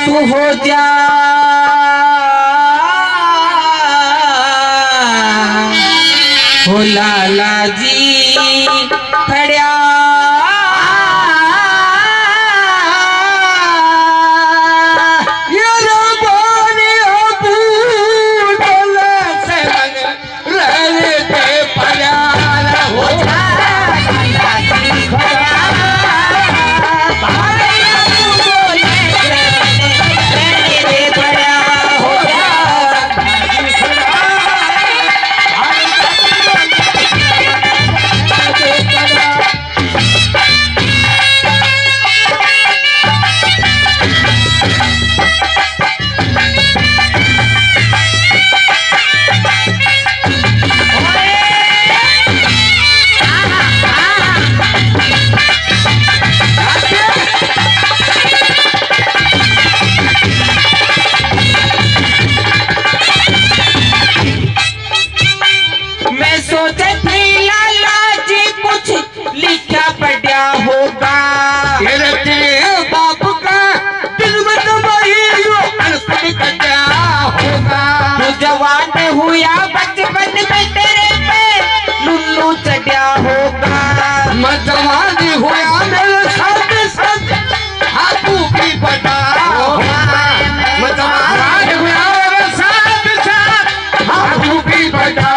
तू हो जा हुआ बचपन में तेरे पे लुल्लू चढ़ा होगा। मैं जवानी हुआ मेरे साथ साथ आपू भी बता होगा। मैं जवानी हुआ मेरे साथ साथ आपू भी बता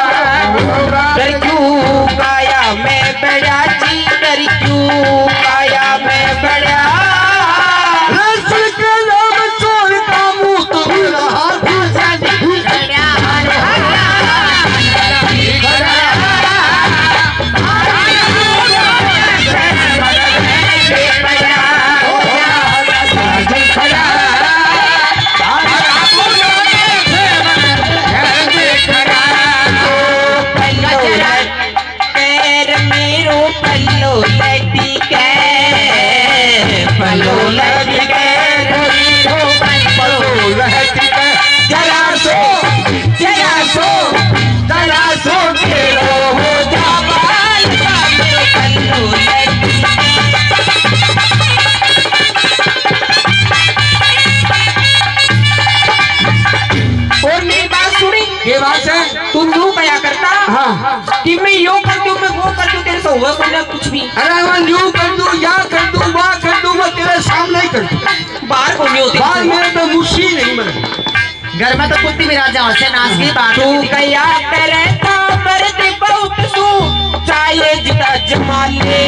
होगा। डर क्यों काया मैं बड़ा जी, डर क्यों काया मैं बड़ा। रसूल के नाम चोर का मुंह तो रहा तुम यूं कया करता। हाँ। कि मैं यूं कर दूं, मैं वो कर दूं, तेरे से हुआ कोई ना कुछ भी। अरे मैं यूं कर दूं, या कर दूं, वहाँ कर दूं, मैं तेरे सामने ही कर दूं। बाहर को नहीं होती, बाहर मेरे पे मुशी नहीं मर। घर में तो कुत्ती भी राजा से नाच की बात। तू कया करे था मर्द बहुत सू चाहे जिता जमाले।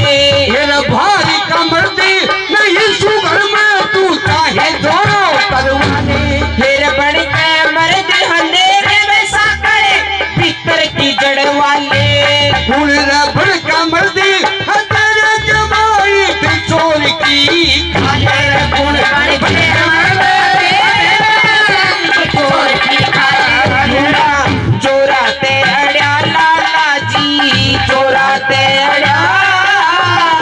मेरा भारी का मर्दी नहीं सुगर में तू चाहे जोड़ो करवाने। फिर बड़ के मर्द अंधेरे में साकड़े भीतर की जड़ वाले। फूल रबड़ का मर्दी तेरे जमाई थी चोर की। फूल बड़ के चोर की चोरा ते अड़िया लाला जी, चोरा ते अड़िया।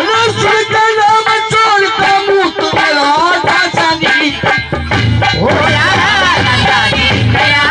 रसूल का नाम चोर का मुंह तो मेरा ढांचा नहीं। हो लाला जी गया।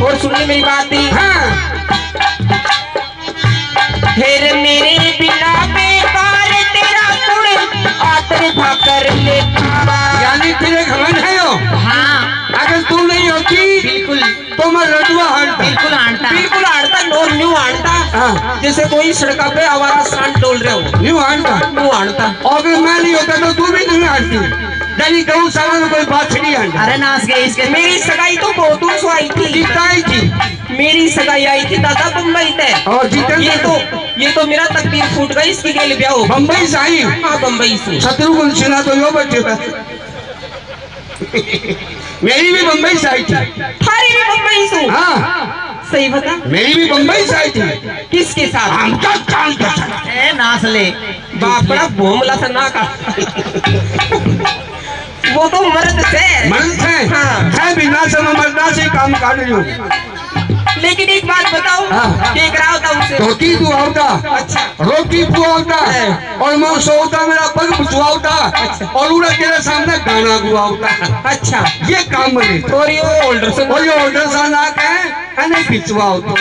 और सुनने मेरी बात ही। हाँ। फिर मेरे बिना बेकार तेरा कुड़ आतर भाकर लेता। यानी तेरे घमंड है यो। हाँ अगर तू नहीं होती बिल्कुल तो मैं लड़ुआ हारता। बिल्कुल आंटा। बिल्कुल आड़ता, नोर न्यू आड़ता। हाँ। जैसे कोई सड़का पे आवारा सांड डोल रहे हो, न्यू हारता। न्यू आड़ता। और अगर मैं नहीं होता तो तू भी नहीं हारती। डरी गौशाला में कोई बाछड़ी हारता। अरे नाच गई इसके। मेरी सगाई तो बहुत दूर से आई थी। जीताई थी मेरी सगाई आई थी दादा बम्बई से। और जीतन ये तो मेरा तकदीर फूट गई, इसकी के लिए ब्याह हो। बम्बई से आई। हाँ बम्बई से। शत्रुघ्न सिन्हा तो यो बच्चे था। मेरी भी बम्बई से आई थी। थारी भी बम्बई से। हाँ सही बता। मेरी भी बम्बई से आई थी। किसके साथ? हम क्या काम कर सकते। ए नाच ले। बाप बड़ा भोमला सा ना का। वो तो मर्द से। मर्द से हाँ। है बिना से मैं मर्दा से काम कर रही हूँ। लेकिन एक बात बताओ। हाँ। क्या करा होता उसे? धोती दुआ होता। अच्छा। रोटी बुआ होता है। और मैं सोता मेरा पग बुझवा होता। अच्छा। और उड़ा तेरे सामने गाना गुआ होता। अच्छा। ये काम बने और ये ओल्डर से। और ये ऑर्डर सा ना कहे नहीं बिचवा होता।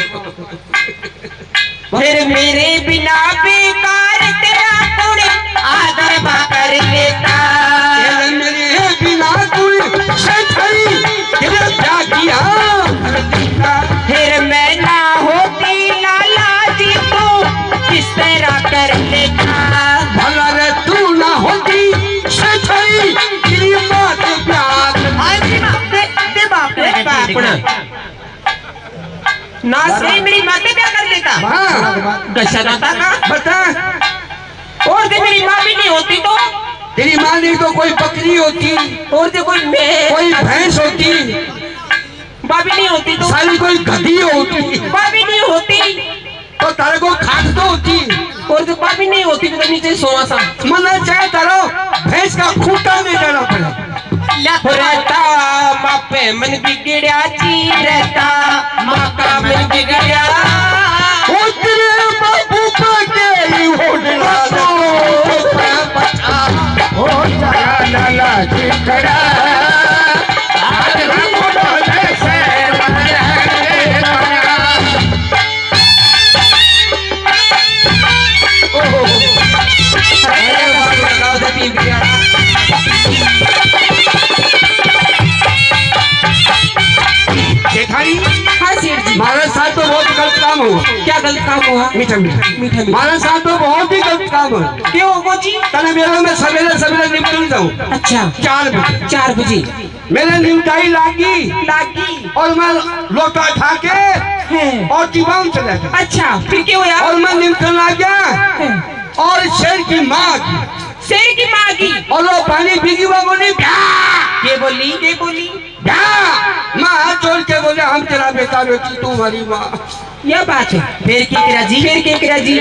फिर मेरे बिना बेकार तेरा कुड़ आदर भाकर लेता। मेरे बिना कोई से थई तेरे क्या किया। फिर मैं ना होती लाला जी तो किस तरह कर लेता। भला रे तू ना होती से थई तेरी बात प्यार। दे बाप रे अपना नाच गई मेरी माते क्या कर लेता। हाँ दशरथा का बता। और से मेरी माँ भी नहीं होती तो। तेरी माँ नहीं तो कोई बकरी होती। और से कोई कोई भैंस होती। भाभी नहीं होती तो। साली कोई गधी होती। भाभी नहीं होती तो तारे को खाद तो होती। और से भाभी नहीं होती तो नीचे सोवा सा। मना चाहे तारो भैंस का खूंटा में जाना पड़े। रहता माँ पे मन बिगड़िया जी, रहता माँ का मन बिगड़िया। तेरे बाबू का गेली होडला ओ जया लाला चिकड़ा आज हम बोले से लगाओ दती बिगड़ा। जेठानी हाँ सेठ जी। हमारे साथ तो बहुत गलत काम हुआ। क्या गलत काम हुआ? मीठा मीठा मीठा मीठा। हमारे साथ तो बहुत ही गलत काम हुआ। क्यों वो जी? तने मेरे में सवेरे सवेरे निपटूं जाऊं। अच्छा 4 बजे 4 बजे मेरे निमटाई लागी लागी। और मैं लोटा उठा के है। और दीवान चला गया अच्छा फिर क्या हुआ? और मैं निमटन लग गया है। और शेर की माँ की शेर की माँ की और वो पानी भीगी हुआ बोली ये बोली ये बोली माँ हाथ जोड़ के बोले हम तेरा बेटा बेटी तू हमारी माँ। यह बात है। फिर की तेरा जी, फिर क्या करा जी?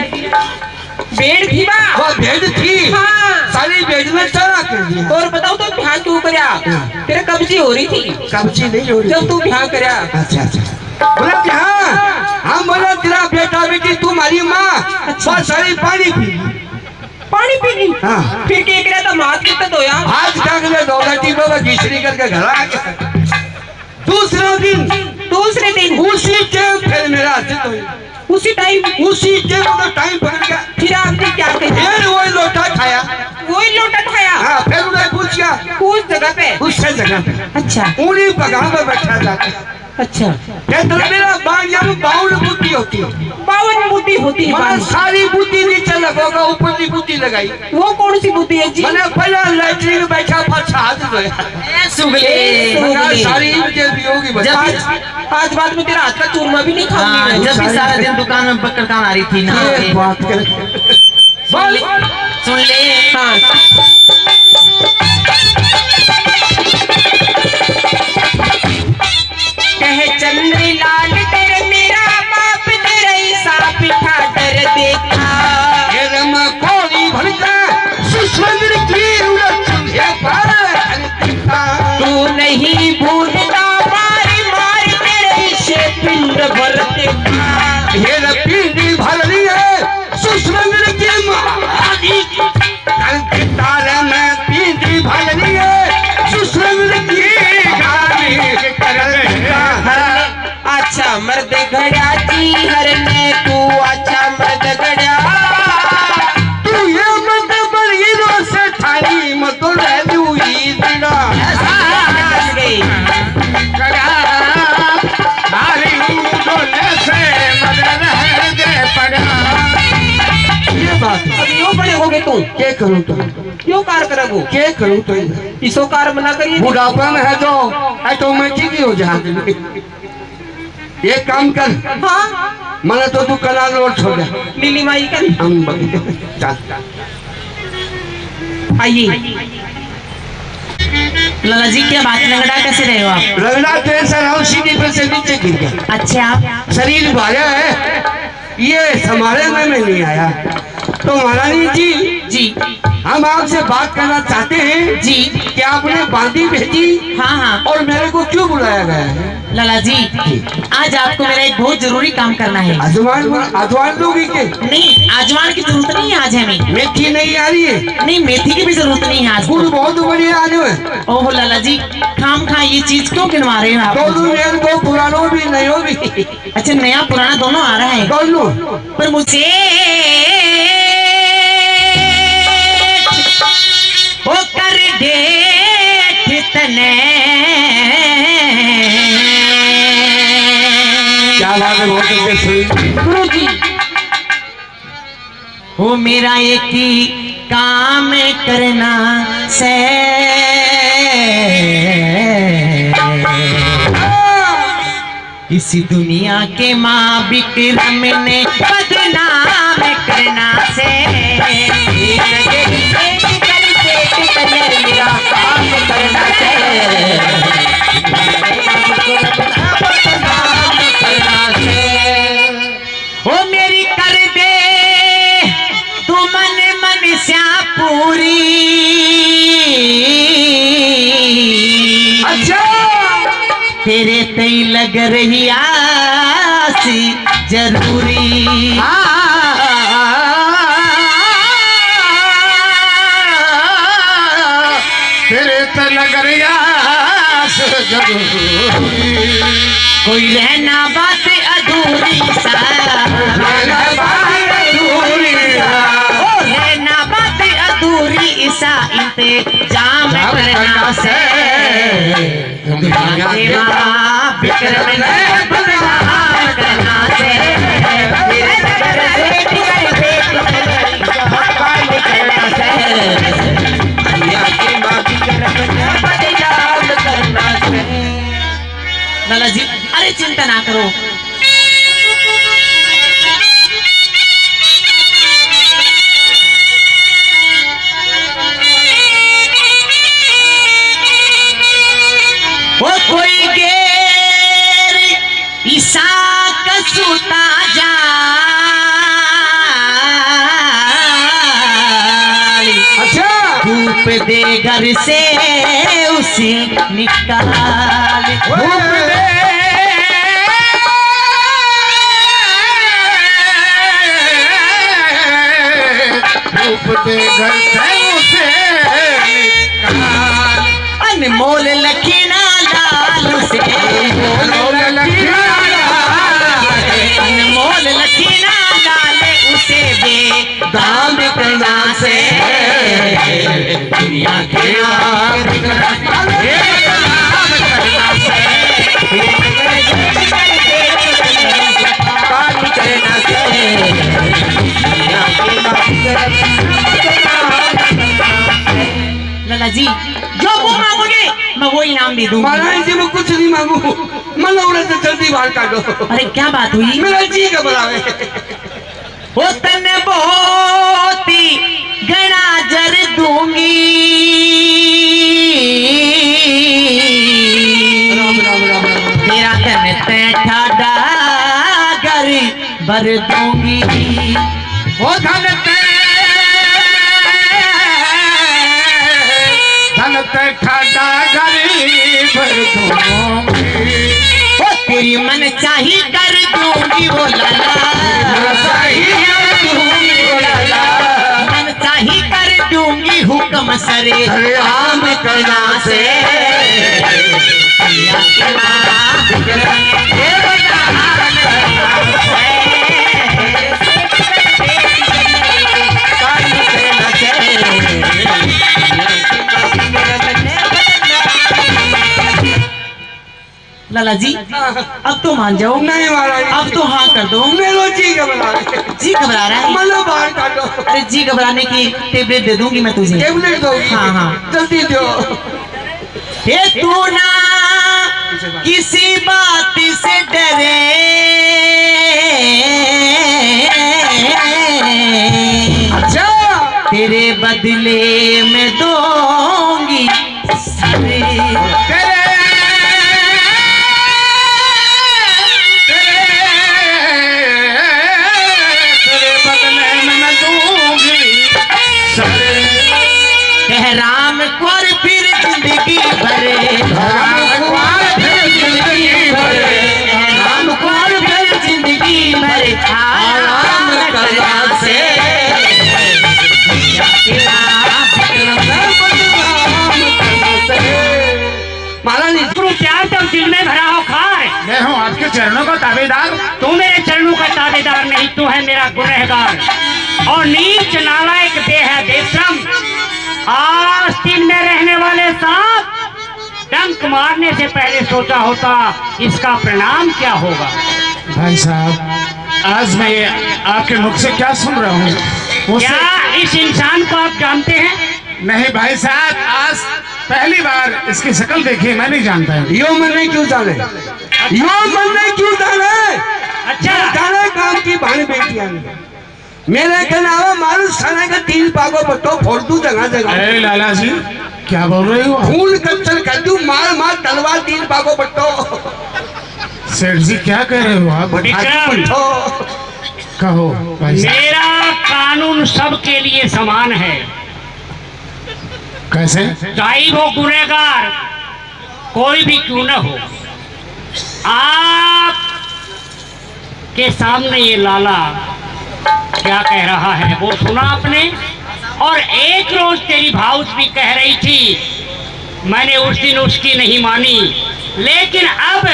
बेड़ थी माँ। वो भेड़ थी हाँ। सारी भेड़ में चढ़ा कर दिया। और बताओ तो बिहार क्यों करया? तेरे कब्जी हो रही थी कब्जी नहीं हो रही जब तू बिहार करया। अच्छा अच्छा बोला कि हाँ हम बोला तेरा बेटा बेटी तू हमारी माँ। अच्छा सारी पानी पी पानी पीनी। हाँ। फिर क्या करा था? माँ कितना धोया? आज का अगले दौलती बाबा घिसरी करके घर आ गया। दूसरे दिन उसी टाइम फिर मेरा हाथ हुई उसी टाइम टाइम पकड़ गया। फिर आपने क्या किया? फिर वही लोटा खाया। वही लोटा खाया। हाँ फिर उन्हें पूछ गया उस जगह पे। उससे जगह पे अच्छा उन्हीं पगार में बैठा जाता। अच्छा मेरा बांग्या में 52 बुद्धि होती है। 52 बुद्धि होती है। मैंने सारी बुद्धि नीचे लगोगा ऊपर की बुद्धि लगाई। वो कौन सी बुद्धि है जी? मैंने पहला लैट्रिन में बैठा फर्स्ट हाथ धोया। सुगले सारी मुझे भी होगी आज बाद में तेरा हाथ का चूरमा भी नहीं हाँ, खाऊंगी जब भी सारा दिन दुकान में पकड़ काम आ रही थी ना। ये बात कर सुन ले हाँ। कहे चंद्री लाल तेरे मेरा बाप तेरे ऐसा पिठा डर देखा। कोड़ी भर सुस्वंदर की तू नहीं भूलता मारी मार तेरे से पिंड भर देखा। ये पिंडी भर रही है सुस्वंदर की महारानी तारे में पिंडी भर रही है सुस्वंदर की अच्छा मर्द घड़ा जी हरने तू अच्छा मर्द घड़ा। तू ये मत बड़ी रो से थारी मत रह हुई दिला गई। ये बात अब यूं बड़े हो गए तू क्या करूं तो क्यों कार करोगो? क्या करूं तो इसो कार मना करिए। बुढ़ापा में है तो ऑटोमेटिक ही हो जाएगा। ये काम कर हाँ मैंने तो तू कला रोड छोड़ दे नीली माई का हम चल आइए। लाला जी क्या बात, लंगड़ा कैसे रहे हो आप? लगना तेरे सर हम सीढ़ी पे से नीचे गिर गया। अच्छा शरीर भाया है ये संभाले में नहीं आया। तो महारानी जी हम आपसे बात करना चाहते हैं जी। कि आपने बांदी भेजी हाँ हाँ और मेरे को क्यों बुलाया गया है? लाला जी आज आपको मेरा एक बहुत जरूरी काम करना है। अजवान लोगी के नहीं आजवान की जरूरत नहीं है आज हमें। मेथी नहीं आ रही है? नहीं मेथी की भी जरूरत नहीं है आज गुड़ तो। बहुत बढ़िया आ है। ओहो लाला जी खाम खा ये चीज क्यों गिनवा रहे हो आप दोनों मुझे? मेरे को पुरानों भी नयो भी अच्छा नया पुराना दोनों आ रहा है दोनों पर मुझे वो कर डेट तने क्या बात है बहुत अच्छे सुनी। गुरु जी वो मेरा एक ही काम करना से इसी दुनिया के माँ विक्रम ने बदनाम करना से मेरा काम करना वो मेरी कर दे तू मन मन श्या पूरी तेरे तई लग रही आसी जरूरी। तेरे ते लग रही आस जरूरी। कोई रहना बात अधूरी सा, रहना बात अधूरी सा, रहना बात अधूरी सा, इंतजाम करना से दुनिया के माँ बिक्रम ने बदनाम करना से, तेरे नगर से बिगड़ बेटी बाल करना से, दुनिया के माँ बिक्रम ने बदनाम करना से। लाला जी अरे चिंता ना करो, वो कोई गैर ईसा कसूता जा, अच्छा धूप दे घर से उसे निकाल, धूप दे घर से उसे निकाल। अनमोल लखीना लाल से, अनमोल लखीना अनमोल लखीना लाल उसे बेदाम करना से, दुनिया के लाला जी जो वो मांगोगे मैं वो इनाम दे दूंगा। महाराज जी मैं कुछ नहीं मांगू, मनोरथ से जल्दी बाहर काटो। अरे क्या बात हुई? मेरा जी घबरावे। वो तन बोती गणा जर दूंगी, राम राम राम राम। तेरा तन तैठा डागर भर दूंगी, वो धन ते ठाडा गरीब दूंगी, वो तेरी मन चाही कर दूंगी वो लाला, मन चाही कर दूंगी हुक्म सरे आम करना से, दुनिया के माँ बिक्रम ने बदनाम करना से, काली करना से, लाला जी अब तो मान जाओ। नहीं महाराज अब तो हाँ कर दो। मेरा जी घबरावे। जी घबरा रहा है? मनो बाहर काटो। अरे जी घबराने की टेबलेट दे दूंगी मैं तुझे। टेबलेट दो। हाँ हाँ जल्दी दो। हे तू ना किसी बात से डरे, अच्छा तेरे बदले में दूंगी सारे, तेरे बदले में मैं दूंगी सारे। कह राम कुंवर फिर जिंदगी भरे, राम कुंवर फिर जिंदगी भरे, राम कुंवर फिर जिंदगी भरे, आराम करना से, महाराज तू प्यार तो दिल में भरा हो खाए। मैं हूँ आपके चरणों का ताबेदार। तू मेरे चरणों का ताबेदार नहीं, तू है मेरा गुनहगार और नीच नालायक बेहद बेशरम। आस्तीन में रहने वाले सांप डंक मारने से पहले सोचा होता इसका परिणाम क्या होगा। भाई साहब आज मैं आपके मुख से क्या सुन रहा हूँ? क्या इस इंसान को आप जानते हैं? नहीं भाई साहब, आज पहली बार इसकी शक्ल देखी, मैं नहीं जानता है। यो मैंने क्यों जाने, यो मैंने क्यों जाने? अच्छा जाने काम की भाने बेटियां मेरे के अलावा मारू सना के 3 पागो पट्टो फोड़ दूं जगह जगह। अरे लाला जी क्या बोल रहे हो? फूल कल्चर कर दूं, मार मार तलवार 3 पागो पट्टो। सेठ जी क्या कह रहे हो आप? विक्रम, कहो भाई साहब। मेरा कानून सबके लिए समान है, कैसे? चाहे वो गुनहगार कोई भी क्यों न हो। आप के सामने ये लाला क्या कह रहा है वो सुना आपने। और एक रोज तेरी भाउज भी कह रही थी, मैंने उस दिन उसकी नहीं मानी, लेकिन अब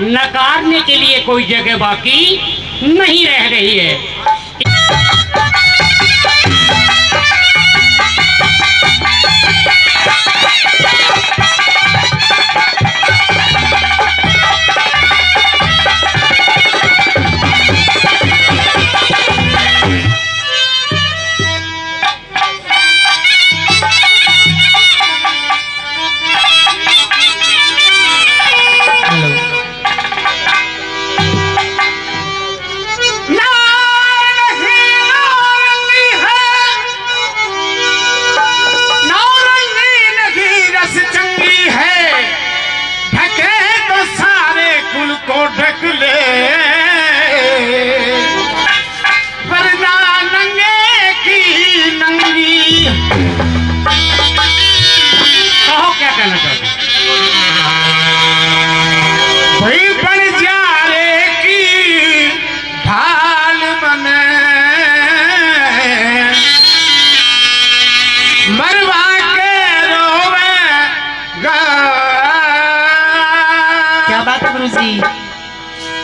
नकारने के लिए कोई जगह बाकी नहीं रह रही है।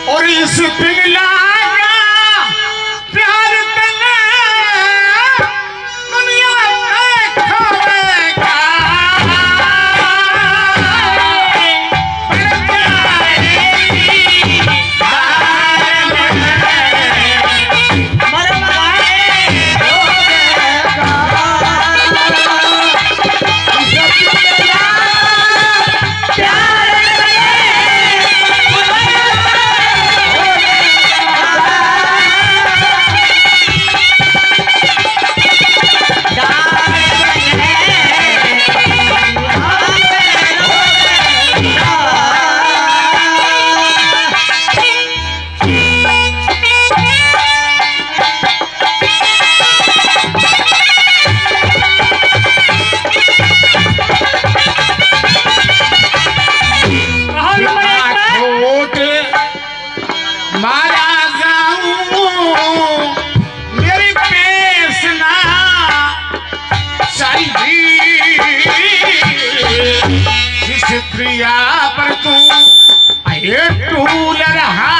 और इस पिघला का प्यार तने दुनिया देखा प्रिया पर तू आए टूल रहा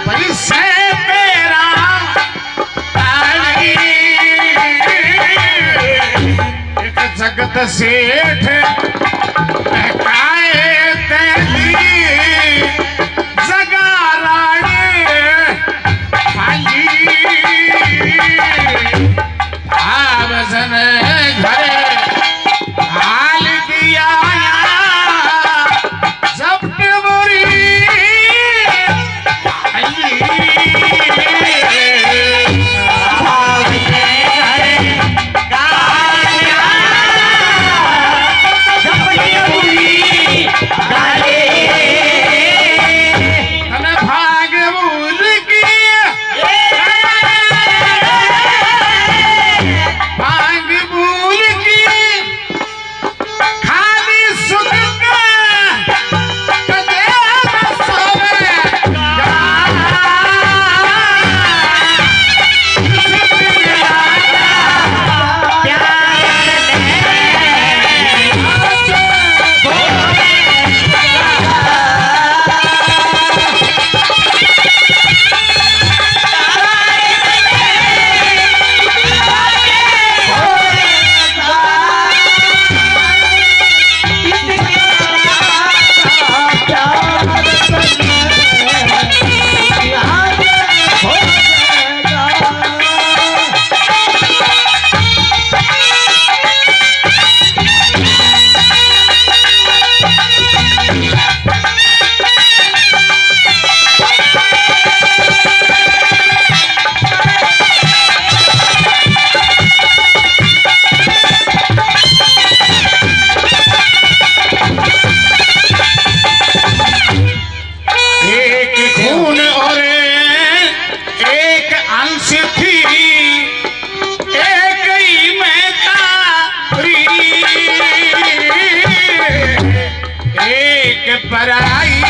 पैसे तेरा एक जगत सेठ कहकाए तेरी जगा रानी आवजन घरे हाल दिया पराई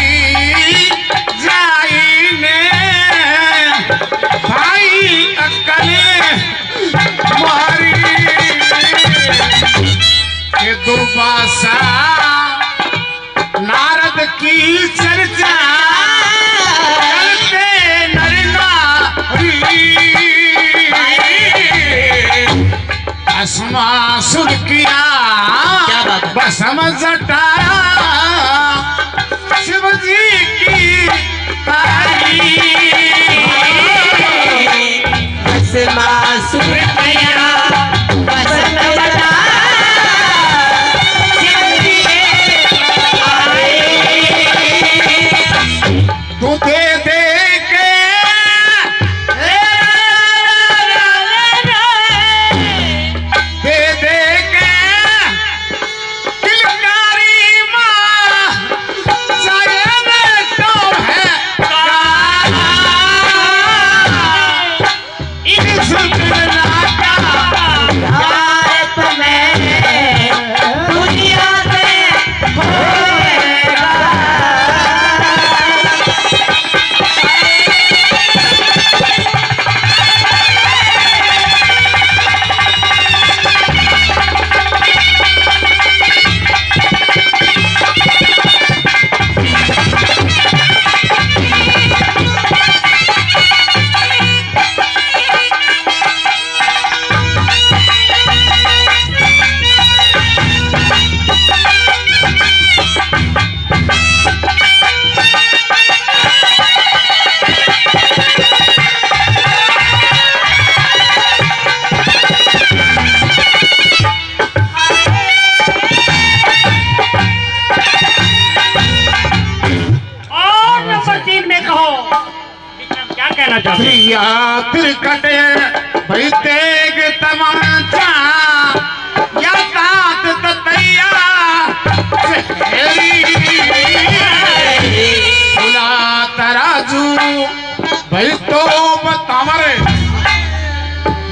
भस्मासुर किया क्या बात है? भस्म जटाया शिव जी की तारी भस्मासुर किया भस्म जटाया शिव जी तू दे दे के दे दे के किलकारी माँ जायन तो है इस बिना का भारत में दुनिया से होएगा और नंबर 3 में कहो क्या कहना चाहते हैं? प्रिया तिरकटे भई तेग तमाचा या तात ततैया सेहरी बुला तराजू भई तो बतामरे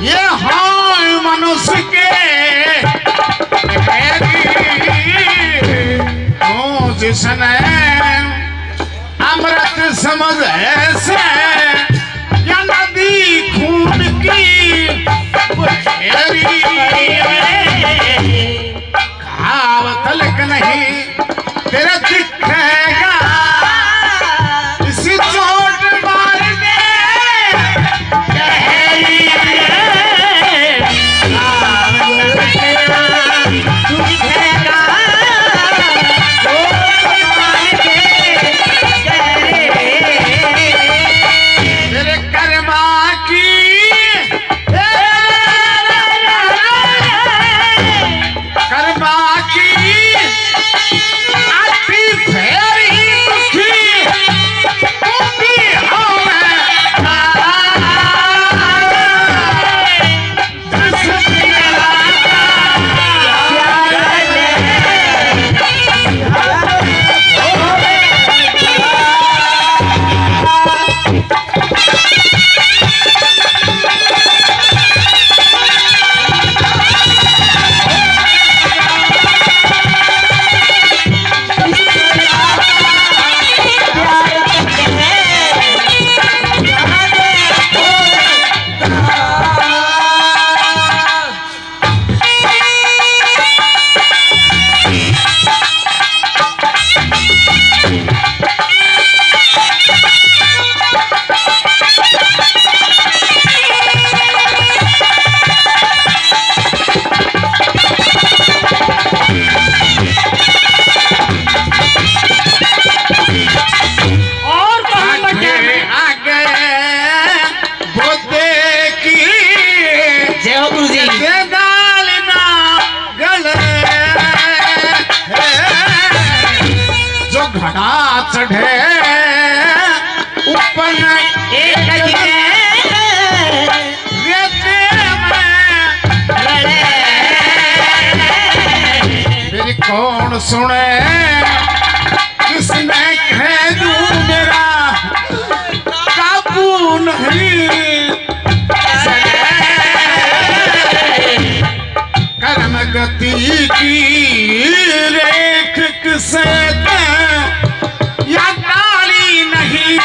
ये हाँ मनुष्य के जिसने अमृत समझ ऐसे या नदी खून की बहेरी घाव तलक नहीं तेरा दिखेगा इसी चोट मार दे तेरे कर्मा की कर्मा की आती फेरी दुखी दुखी और कहाँ बचा है? आगे बोते की जय हो गुरु जी ये डालना गले जो घड़ा चढ़े ऊपर एक रेते में मेरी कौन सुने किसने कह दूं मेरा काबू नहीं कर्म गति की रेख किसे दे या डाली नहीं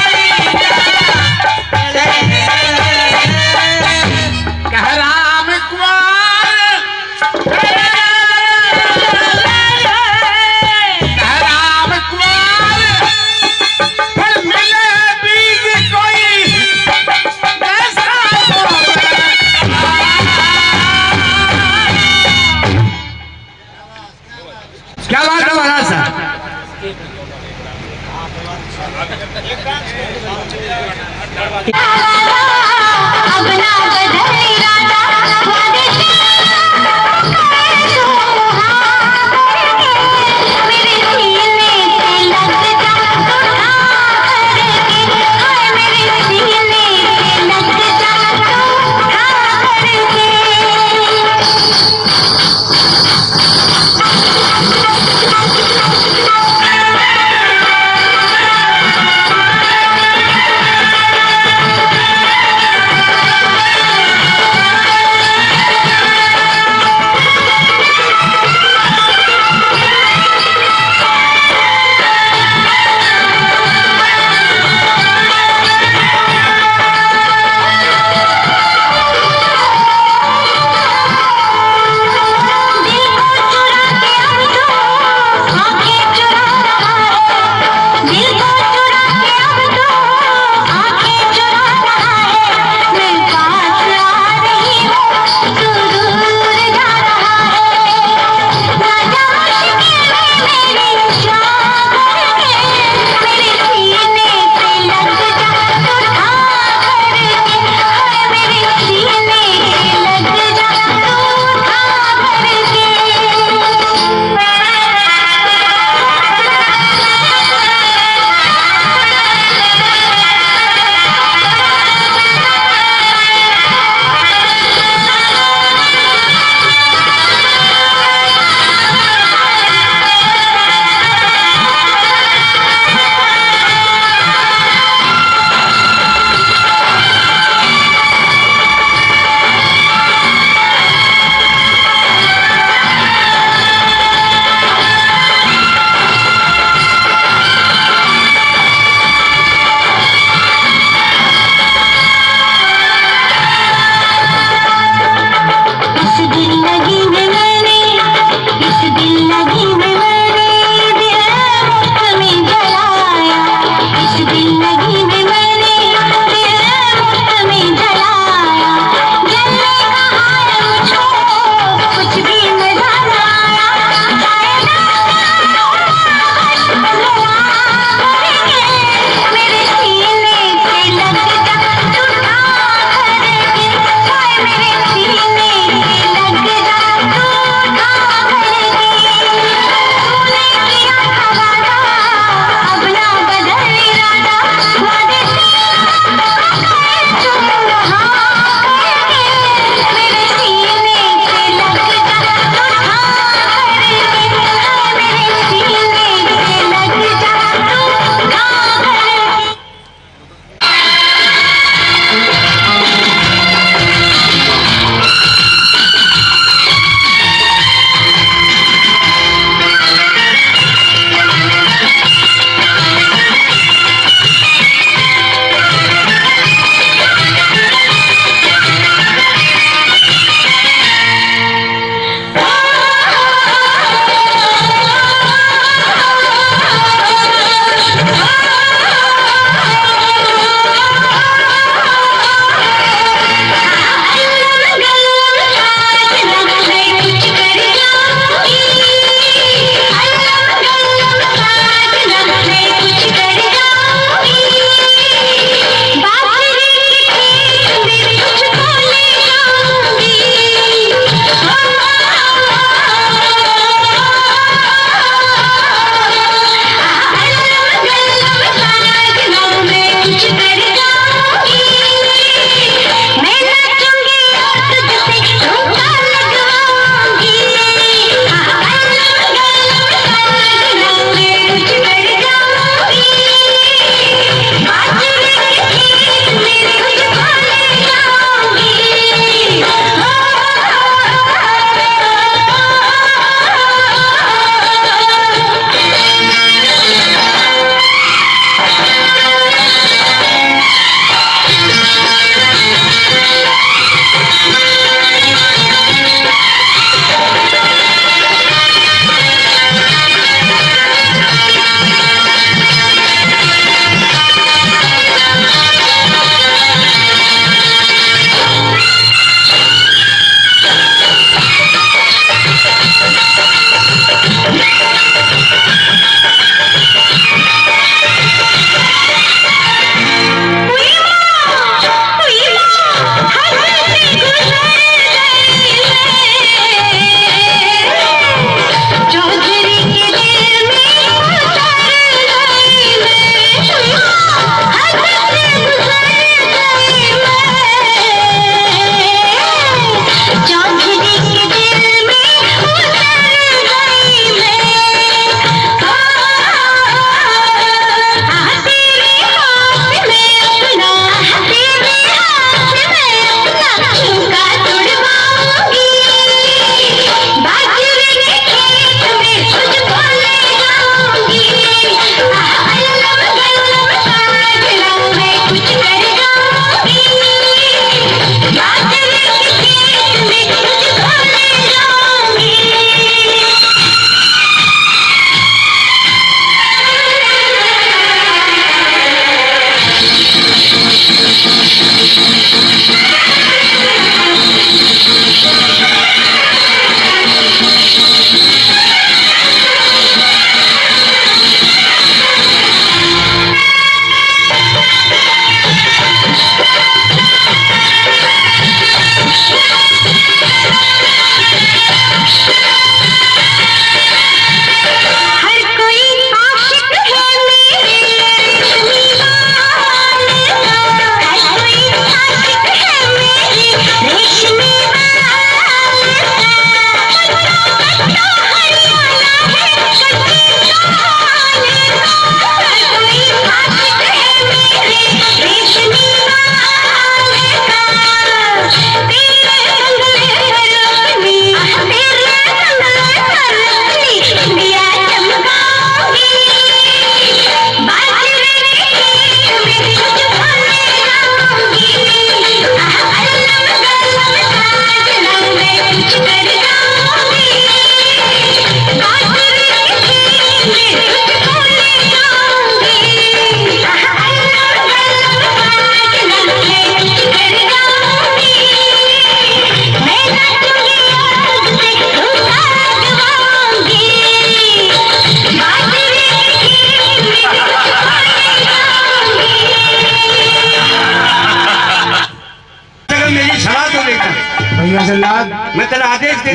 ये दिल को चुरा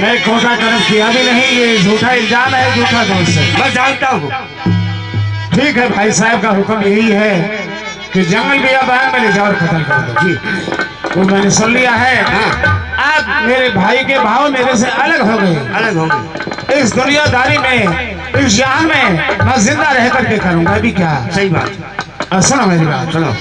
मैं खोटा कर्म किया भी नहीं, ये झूठा इल्जाम है, झूठा दोष है। मैं जानता हूँ। ठीक है, भाई साहब का हुक्म यही है कि जंगल बियाबान में ले जाओ और खत्म कर दो। जी वो मैंने सुन लिया है। अब मेरे भाई के भाव मेरे से अलग हो गए, अलग होंगे। इस दुनियादारी में, इस जहान में मैं जिंदा रह करके करूंगा भी क्या। सही बात। सुनो मेरी बात, सुनो।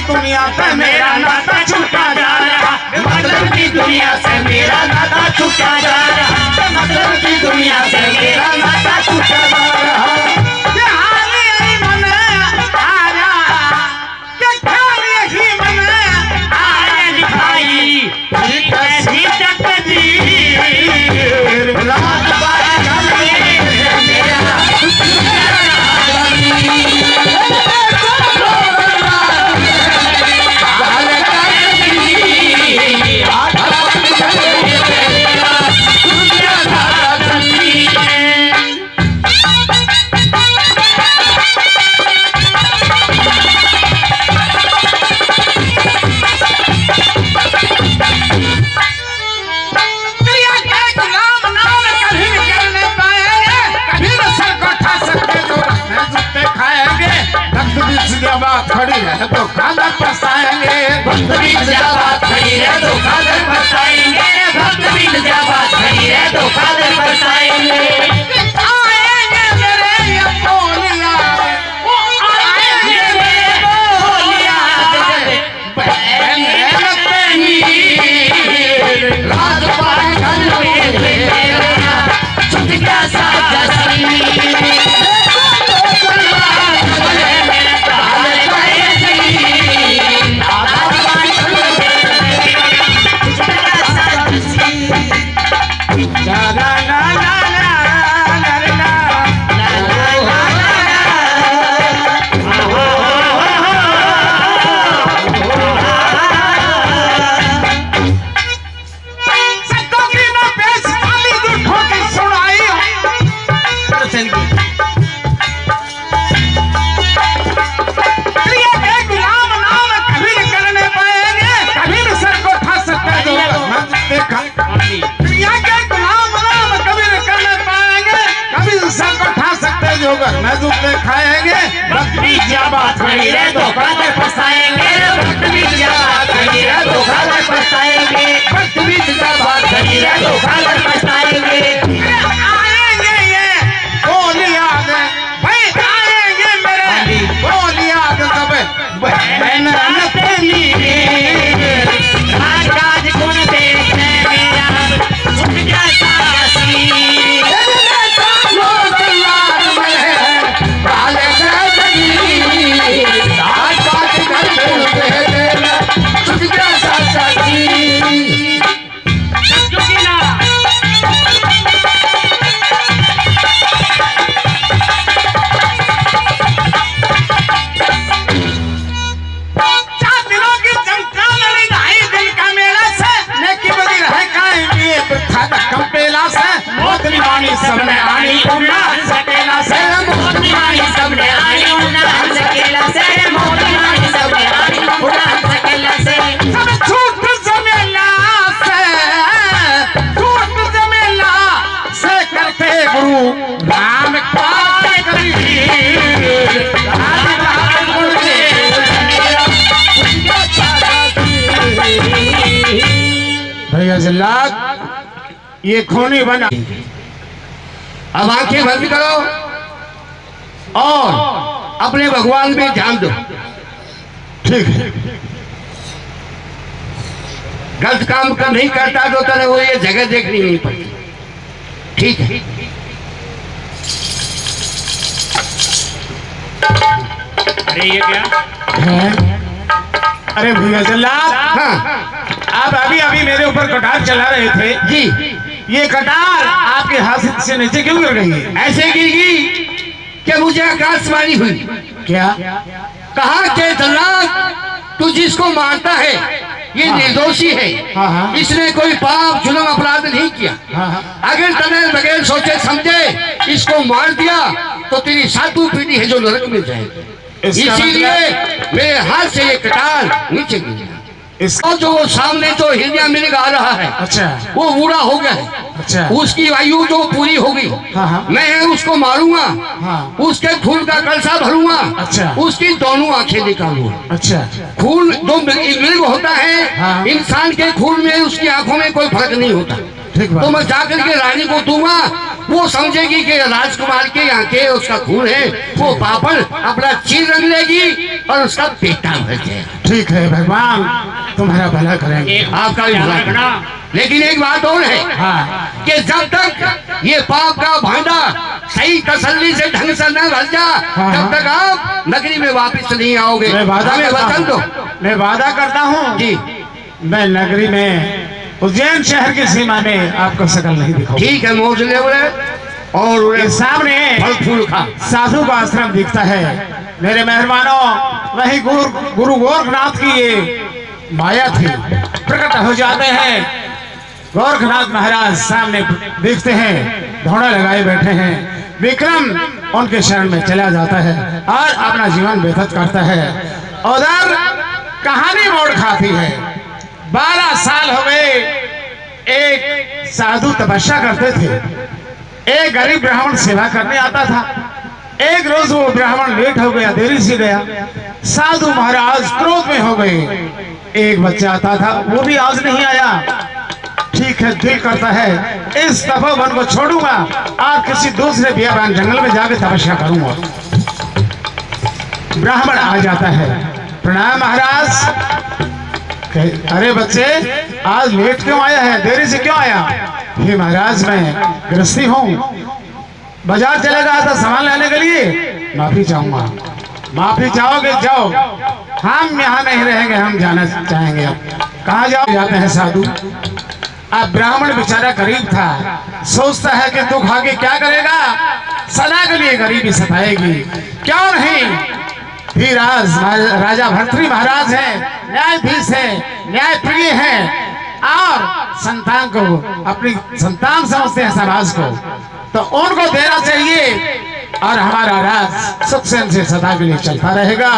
दुनिया से मेरा नाता छूटा जा रहा, मतलब की दुनिया से मेरा नाता छूटा जा रहा, मतलब की दुनिया से मेरा नाता छूटा जा रहा। ये हाल यही मन आया, ये ख्याल यही मन आया दिखाई, कैसी तकदीर रात बात मेरा बात खड़ी है तो खादर पछताएंगे, भक्त बीत जा बात खड़ी है तो खादर पछताएंगे, भक्त बीत जा बात खड़ी है तो खादर पछताएंगे। आएंगे मेरे ये बोलिया, वो आएंगे मेरे बोलिया, रात पागल में तेरा छुट गया साजा सी। मैं जूते खाएंगे, वक्त बीत जा बात खड़ी है तो खादर पछताएंगे, वक्त बीत जा बात खड़ी है तो खादर पछताएंगे, वक्त बीत जा बात खड़ी है तो खादर पछताएंगे। आएंगे ये बोलिया दे भाई, आएंगे मेरे बोलिया दे सब बहन तेरी राज राज गुण देखने मेरा छूट गया साजा सी। जल्लाद ये खूनी बना। अब आंखें बंद करो और अपने भगवान में ध्यान दो। ठीक है। गलत काम का नहीं करता तो तेरे वो ये जगह देखनी नहीं पड़ती। ठीक है। अरे ये क्या? है? अरे भैया जल्लाद, हाँ आप अभी अभी मेरे ऊपर कटार चला रहे थे जी। ये कटार आपके हाथ से नीचे क्यों गिर गई है? ऐसे गिर गई कि मुझे आकाशवाणी हुई। क्या? कहा कि जल्लाद तू जिसको मारता है ये हाँ। निर्दोषी है। हाँ, हाँ। इसने कोई पाप जुल्म अपराध नहीं किया। हाँ, हाँ। अगर तने बगैर सोचे समझे इसको मार दिया तो तेरी सातों पीढ़ी है जो नरक में जाएगी। इसका इसीलिए मेरे हाथ से ये कटार नीचे गिरा। और जो वो सामने जो हिरनिया मिर्ग आ रहा है अच्छा वो बूढ़ा हो गया है। अच्छा। उसकी आयु जो पूरी होगी हाँ, हाँ। मैं उसको मारूंगा। हाँ। उसके खून का कलसा भरूंगा। अच्छा। उसकी दोनों आंखें निकालूंगा। अच्छा। खून जो मृग होता है हाँ। इंसान के खून में उसकी आंखों में कोई फर्क नहीं होता। ठीक बात। तो मैं जाकर के रानी को दूंगा, वो समझेगी कि राजकुमार के आंखें उसका खून है। वो पापड़ अपना चीर रंग लेगी और उसका पेटा भर जाएगा। ठीक है भगवान तुम्हारा भला करेंगे। एक आपका भी भला रखना। लेकिन एक बात और है हाँ। कि जब तक ये पाप का भांडा सही तसल्ली से ढंग से न भर जा हाँ, तब तक आप नगरी में वापस नहीं आओगे। मैं वादा हमें करता वचन दो। हूँ। मैं वादा करता हूँ जी मैं नगरी में उज्जैन शहर की सीमा में आपको शकल नहीं दिखाऊंगा। ठीक है। मौज ले बोले और उन्हें ये सामने फल फूल खा। साधु का आश्रम दिखता है। मेरे मेहरबानों वही गुरु गोरखनाथ की ये माया थी। प्रकट हो जाते हैं गोरखनाथ महाराज सामने दिखते हैं, घोड़ा लगाए बैठे हैं। विक्रम उनके शरण में चला जाता है और अपना जीवन व्यतीत करता है। उधर कहानी मोड़ खाती है। 12 साल हो गए एक साधु तपस्या करते थे। एक गरीब ब्राह्मण सेवा करने आता था। एक रोज वो ब्राह्मण लेट हो गया, देरी से गया। साधु महाराज क्रोध में हो गए। एक बच्चा आता था वो भी आज नहीं आया। ठीक है, दिल करता है इस तपोवन को छोड़ूंगा और किसी दूसरे बियाबान जंगल में जाकर तपस्या करूंगा। ब्राह्मण आ जाता है। प्रणाम महाराज। अरे बच्चे आज लेट क्यों आया है, देरी से क्यों आया? हे महाराज मैं गृहस्थी हूँ, बाजार चले गया था सामान लाने के लिए। माफी चाहूंगा। माफी चाहोगे जाओ, हम यहाँ नहीं रहेंगे, हम जाना चाहेंगे। अब कहाँ जाओ? जाते हैं साधु। अब ब्राह्मण बेचारा गरीब था, सोचता है कि दुख आगे क्या करेगा, सदा के लिए गरीबी सताएगी। क्यों नहीं, फिर आज राजा भर्तृ महाराज है, न्यायाधीश है, न्यायप्रिय है और संतान को अपनी संतान समझते हैं समाज को, तो उनको देना चाहिए और हमारा राज सुख से सदा के लिए चलता रहेगा।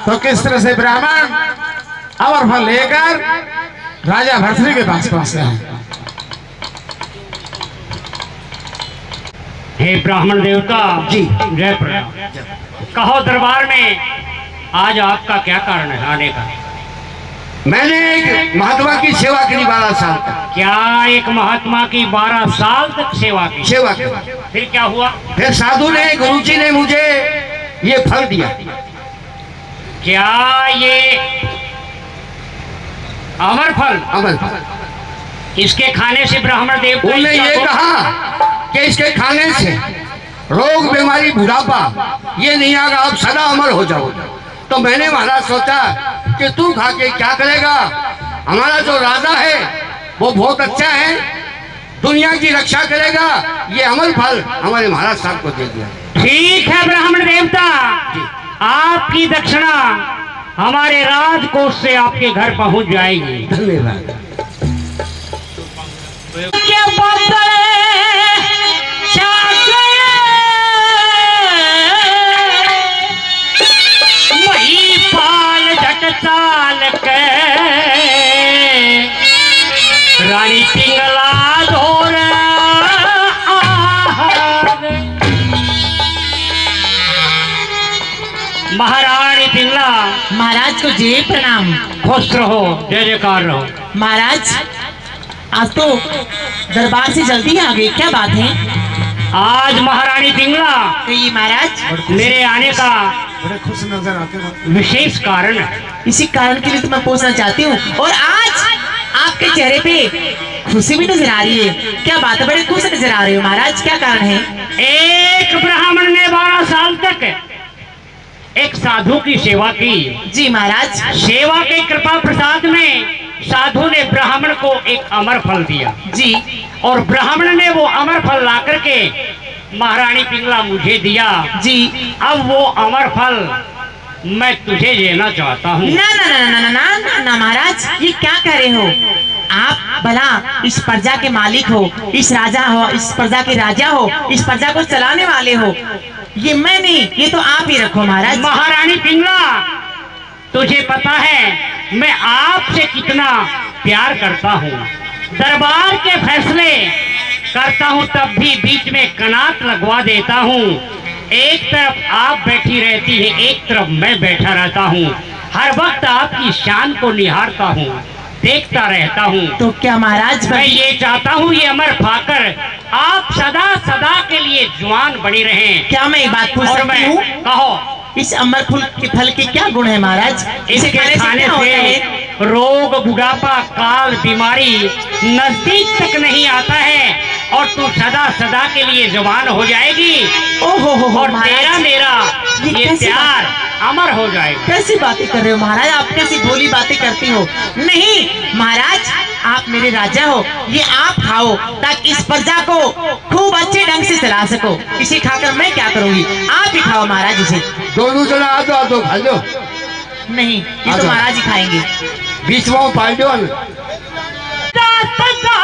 तो किस तरह से ब्राह्मण अमर फल लेकर राजा भर्तृ के पास पहुंचते हैं। हे ब्राह्मण देवता जी। जय प्रणाम। कहो दरबार में आज आपका क्या कारण है आने का? मैंने एक महात्मा की सेवा करी 12 साल तक। क्या एक महात्मा की 12 साल तक सेवा की? सेवा की। फिर क्या हुआ? फिर साधु ने, गुरुजी ने मुझे ये फल दिया। क्या ये अमर फल? अमल फल। इसके खाने से ब्राह्मण देवता उन्होंने ये कहा कि इसके खाने से रोग बीमारी बुढ़ापा ये नहीं आगा, आप सदा अमर हो जाओ। तो मैंने महाराज सोचा कि तू खा के क्या करेगा, हमारा जो राजा है वो बहुत अच्छा है, दुनिया की रक्षा करेगा। ये अमल फल हमारे महाराज साहब को दे दिया। ठीक है ब्राह्मण देवता, आपकी दक्षिणा हमारे राजकोष से आपके घर पहुंच जाएगी। धन्यवाद। वही पाल झट चाल के रानी पिंगला धोर महारानी पिंगला। महाराज को जी प्रणाम। खुश रहो, जय जयकार रहो। महाराज आज तो दरबार से जल्दी आ गए, क्या बात है? आज महारानी पिंगला कहिए महाराज। मेरे आने का बड़े खुश नजर आते हो। विशेष कारण है। इसी कारण के लिए तो मैं पूछना चाहती हूँ, और आज आपके चेहरे पे खुशी भी नजर आ रही है, क्या बात है? बड़े खुश नजर आ रहे हो महाराज, क्या कारण है? एक ब्राह्मण ने 12 साल तक एक साधु की सेवा की। जी महाराज। सेवा के कृपा प्रसाद में साधु ने ब्राह्मण को एक अमर फल दिया जी। और ब्राह्मण ने वो अमर फल ला करके महारानी पिंगला मुझे दिया जी। अब वो अमर फल मैं तुझे देना चाहता हूँ। ना ना ना ना ना ना ना ना महाराज, ये क्या कह रहे हो आप? भला इस प्रजा के मालिक हो, इस राजा हो, इस प्रजा के राजा हो, इस प्रजा को चलाने वाले हो, ये मैं नहीं, ये तो आप ही रखो महाराज। महारानी पिंगला, तुझे पता है मैं आपसे कितना प्यार करता हूँ। दरबार के फैसले करता हूँ तब भी बीच में कनात लगवा देता हूँ। एक तरफ आप बैठी रहती है, एक तरफ मैं बैठा रहता हूँ। हर वक्त आपकी शान को निहारता हूँ, देखता रहता हूँ। तो क्या महाराज मैं ये चाहता हूँ ये अमर पाकर आप सदा सदा के लिए जवान बनी रहें। क्या मैं एक बात पूछ और सकती मैं हूँ? कहो, इस अमर फूल के फल के क्या गुण है महाराज? इसके खाने क्या होता से है? रोग, बुढ़ापा, काल, बीमारी नजदीक तक नहीं आता है और तू सदा सदा के लिए जवान हो जाएगी। ओहो हो और महाराज, तेरा मेरा ये कैसी प्यार अमर हो जाएगा। कैसी बातें कर रहे हो महाराज? आप कैसी भोली बातें करती हो? नहीं महाराज, आप मेरे राजा हो, ये आप खाओ ताकि इस प्रजा को खूब अच्छे ढंग से चला सको। इसे खाकर मैं क्या करूंगी? आप ही खाओ महाराज इसे। दोनों जना आ दो खा लो। नहीं, ये तो आजा। महाराज ही खाएंगे। बीच में पाल दो न। सदा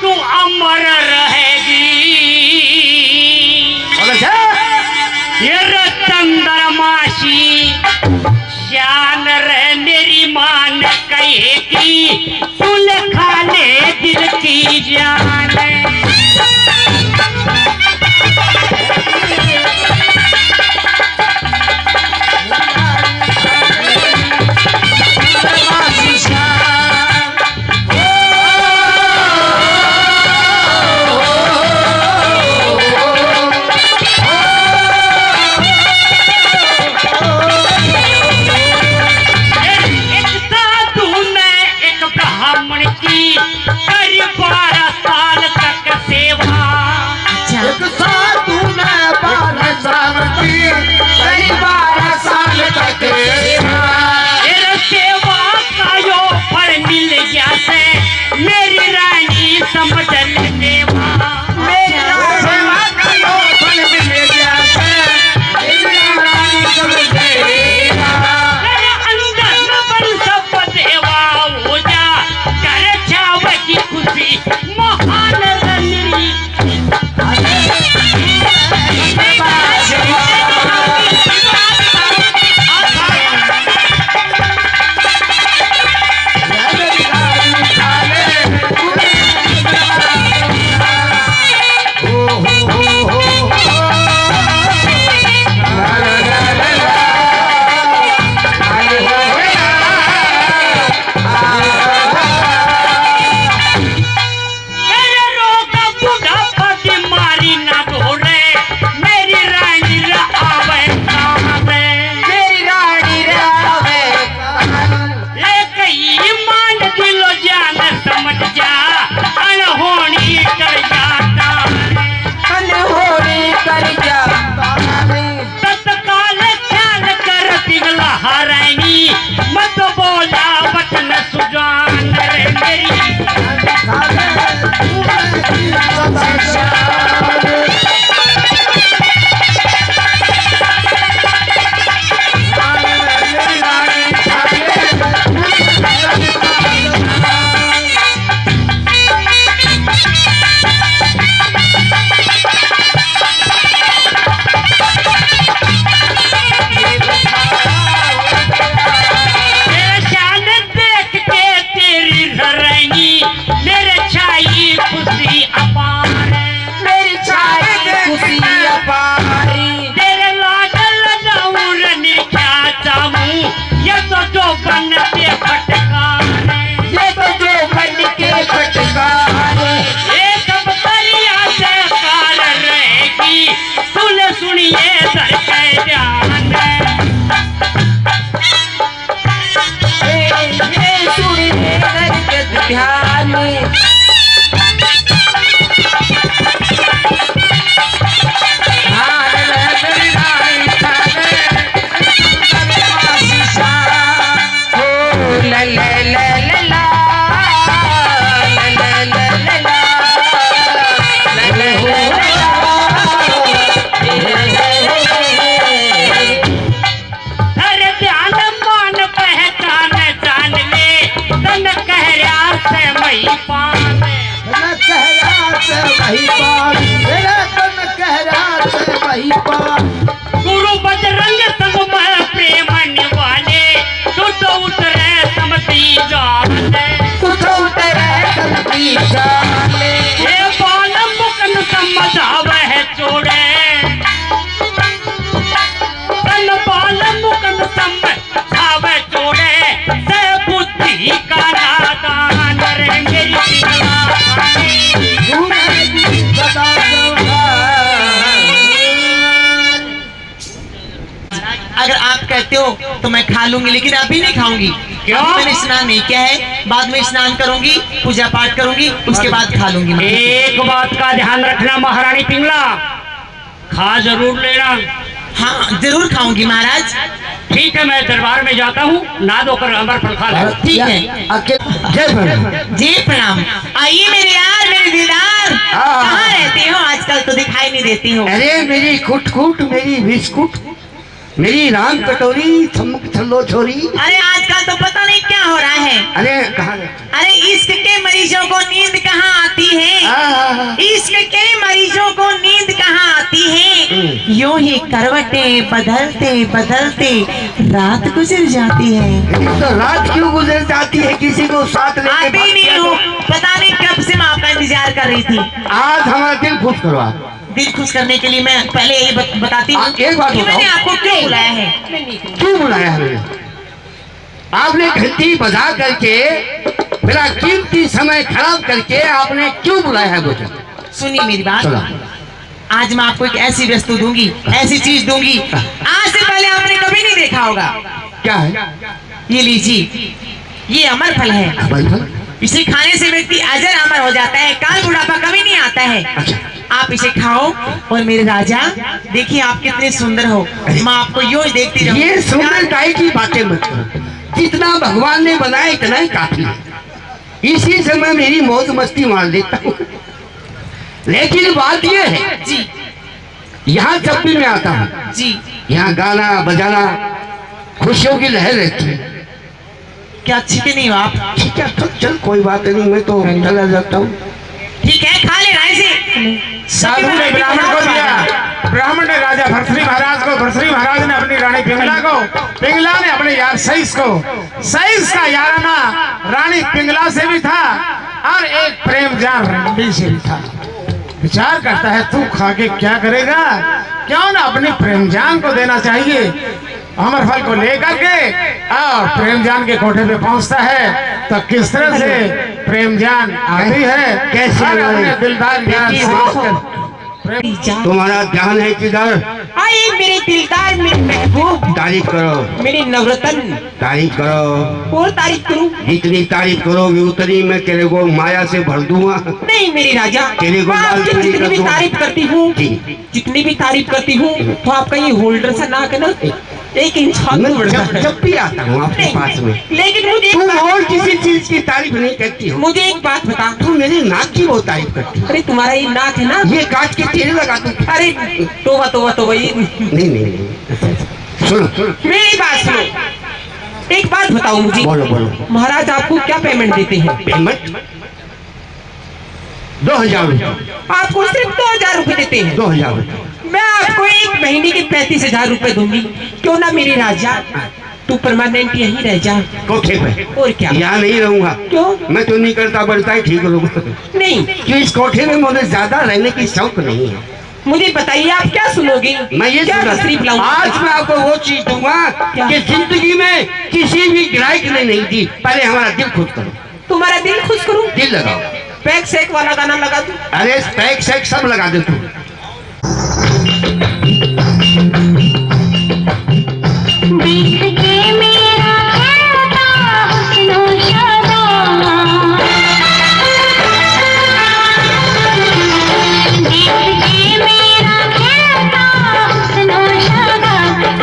तू अमर रहेगी, बोले छे? ये चंद्रमासी शान रहे मेरी मान कहेगी, सुलखा ले दिल की जान। एक साधु ने एक ब्राह्मण की करीब 12 साल साले ये बाल मुकन समझावे है चोड़े, तन बाल मुकन समझावे चोड़े, से बुद्धि का नादान रे मेरी पिंगला। अगर आप कहते हो तो मैं खा लूंगी, लेकिन अभी नहीं खाऊंगी। क्यों? अभी मैंने स्नान नहीं किया है, बाद में स्नान करूंगी, पूजा पाठ करूंगी, उसके बाद खा लूंगी। एक बात का ध्यान रखना महारानी पिंगला, खा जरूर लेना। हाँ जरूर खाऊंगी महाराज। ठीक है, मैं दरबार में जाता हूँ, ना धोकर अमर फल खा ले। ठीक है। जय प्रणाम। जी प्रणाम। आइए मेरे यार, मेरे दीदार, कहाँ रहते हो आजकल? तो दिखाई नहीं देती हो। अरे मेरी कुट मेरी बिस्कुट, मेरी राम कटोरी, थमक थल्लो छोरी। अरे आजकल तो पता नहीं क्या हो रहा है। अरे कहाँ? अरे इश्क के मरीजों को नींद कहाँ आती है? इश्क के मरीजों को नींद कहाँ आती है? यूं ही करवटें बदलते बदलते रात गुजर जाती है। तो रात क्यों गुजर जाती है? किसी को साथ लेके आती भाग नहीं गया हूँ, तो? पता नहीं कब से मैं आपका इंतजार कर रही थी। आज हमारा दिल खुश करो आप। दिल खुश करने के लिए मैं पहले यही बताती हूँ एक बात कि बताओ। मैंने आपको क्यों बुलाया है। क्यों बुलाया हमें? आपने घंटी बजा करके मेरा कीमती समय खराब करके आपने क्यों बुलाया है मुझे? सुनिए मेरी बात। चलो। आज मैं आपको एक ऐसी वस्तु दूंगी, ऐसी चीज दूंगी, आज से पहले आपने कभी नहीं देखा होगा। क्या है? ये लीजिए, ये अमर फल है। बलफल? इसे खाने से व्यक्ति अजर अमर हो जाता है, काल बुढ़ापा कभी नहीं आता है। अच्छा। आप इसे खाओ और मेरे राजा देखिए आप कितने सुंदर हो, मैं आपको यूं ही देखती रहूं। ये सुंदरताई की बातें मत करो, जितना भगवान ने बनाया इतना ही काफी है। इसी समय मेरी मौज मस्ती मार लेता हूँ। लेकिन बात ये है जी यहाँ जब भी मैं आता हूँ, जी, यहाँ गाना बजाना, खुशियों की लहर रहती है। क्या अच्छी के नहीं हो आप? ठीक है तो चल, कोई बात नहीं, मैं तो चला जाता हूँ। ठीक है, खा लेना इसे। साधु ने ब्राह्मण को दिया, ब्राह्मण ने राजा भर्तृहरि महाराज को, भर्तृहरि महाराज ने अपनी रानी पिंगला को, पिंगला ने अपने यार सईस को, सईस का याराना रानी पिंगला से भी था और एक प्रेम जान रणबीर से भी था। विचार करता है तू खा के क्या करेगा, क्यों ना अपनी प्रेम जान को देना चाहिए। अमर फल को लेकर के और प्रेम जान के कोठे पे पहुंचता है तो किस तरह से प्रेम जान आती है, कैसे और अपने दिलदार जान से तुम्हारा ध्यान है किधर? आइए मेरे दिलदार, मेरे महबूब, तारीफ करो, मेरे नवरत्न, तारीफ करो। और तारीफ करूं? जितनी तारीफ करोगे उतनी मैं तेरे को माया से भर दूंगा। नहीं मेरे राजा, तेरे को मैं लाल आपकी परी जितनी कर भी दूं। तारीफ करती हूँ, जी। जितनी भी तारीफ करती हूँ, तो आपका ये होल्डर सा नाक है ना, एक इंसान मैं में बढ़ता जब है। जब भी आता हूँ आपके पास में, लेकिन मुझे एक तुम बात- और किसी चीज की तारीफ नहीं करती हो। मुझे एक बात बता। तुम मेरे नाक की बहुत तारीफ करती हो। अरे तुम्हारा ये नाक है ना, ये काट के तेरे लगा दूं। अरे तोबा तोबा तोबा, ये नहीं नहीं नहीं, सुनो सुनो, मेरी बात सुनो। एक बात बताओ मुझे, बोलो बोलो। महाराज आपको क्या पेमेंट देते हैं? पेमेंट 2000 रुपये। आपको सिर्फ 2000 रुपए देते हैं। 2000 रुपये। मैं आपको एक महीने के 35,000 रुपए दूंगी, क्यों ना मेरे राजा तू परमानेंट यहीं रह जा। कोठे पे? और क्या? यहाँ नहीं रहूंगा। क्यों? मैं तो नहीं करता बढ़ता ही ठीक रहूंगा। नहीं, क्यों इस कोठे में मुझे ज्यादा रहने की शौक नहीं है। मुझे बताइए आप क्या सुनोगे? मैं ये क्या सुना, तशरीफ लाऊं? आज मैं आपको वो चीज दूंगा क्या? कि जिंदगी में किसी भी ग्राहक ने नहीं दी। पहले हमारा दिल खुश करो। तुम्हारा दिल खुश करूं? दिल लगाओ। पैक सेक वाला गाना लगा दूं? अरे पैक शैक सब लगा दे तू। देख के मेरा कहता हुस्नो शादा, देख के मेरा कहता हुस्नो शादा,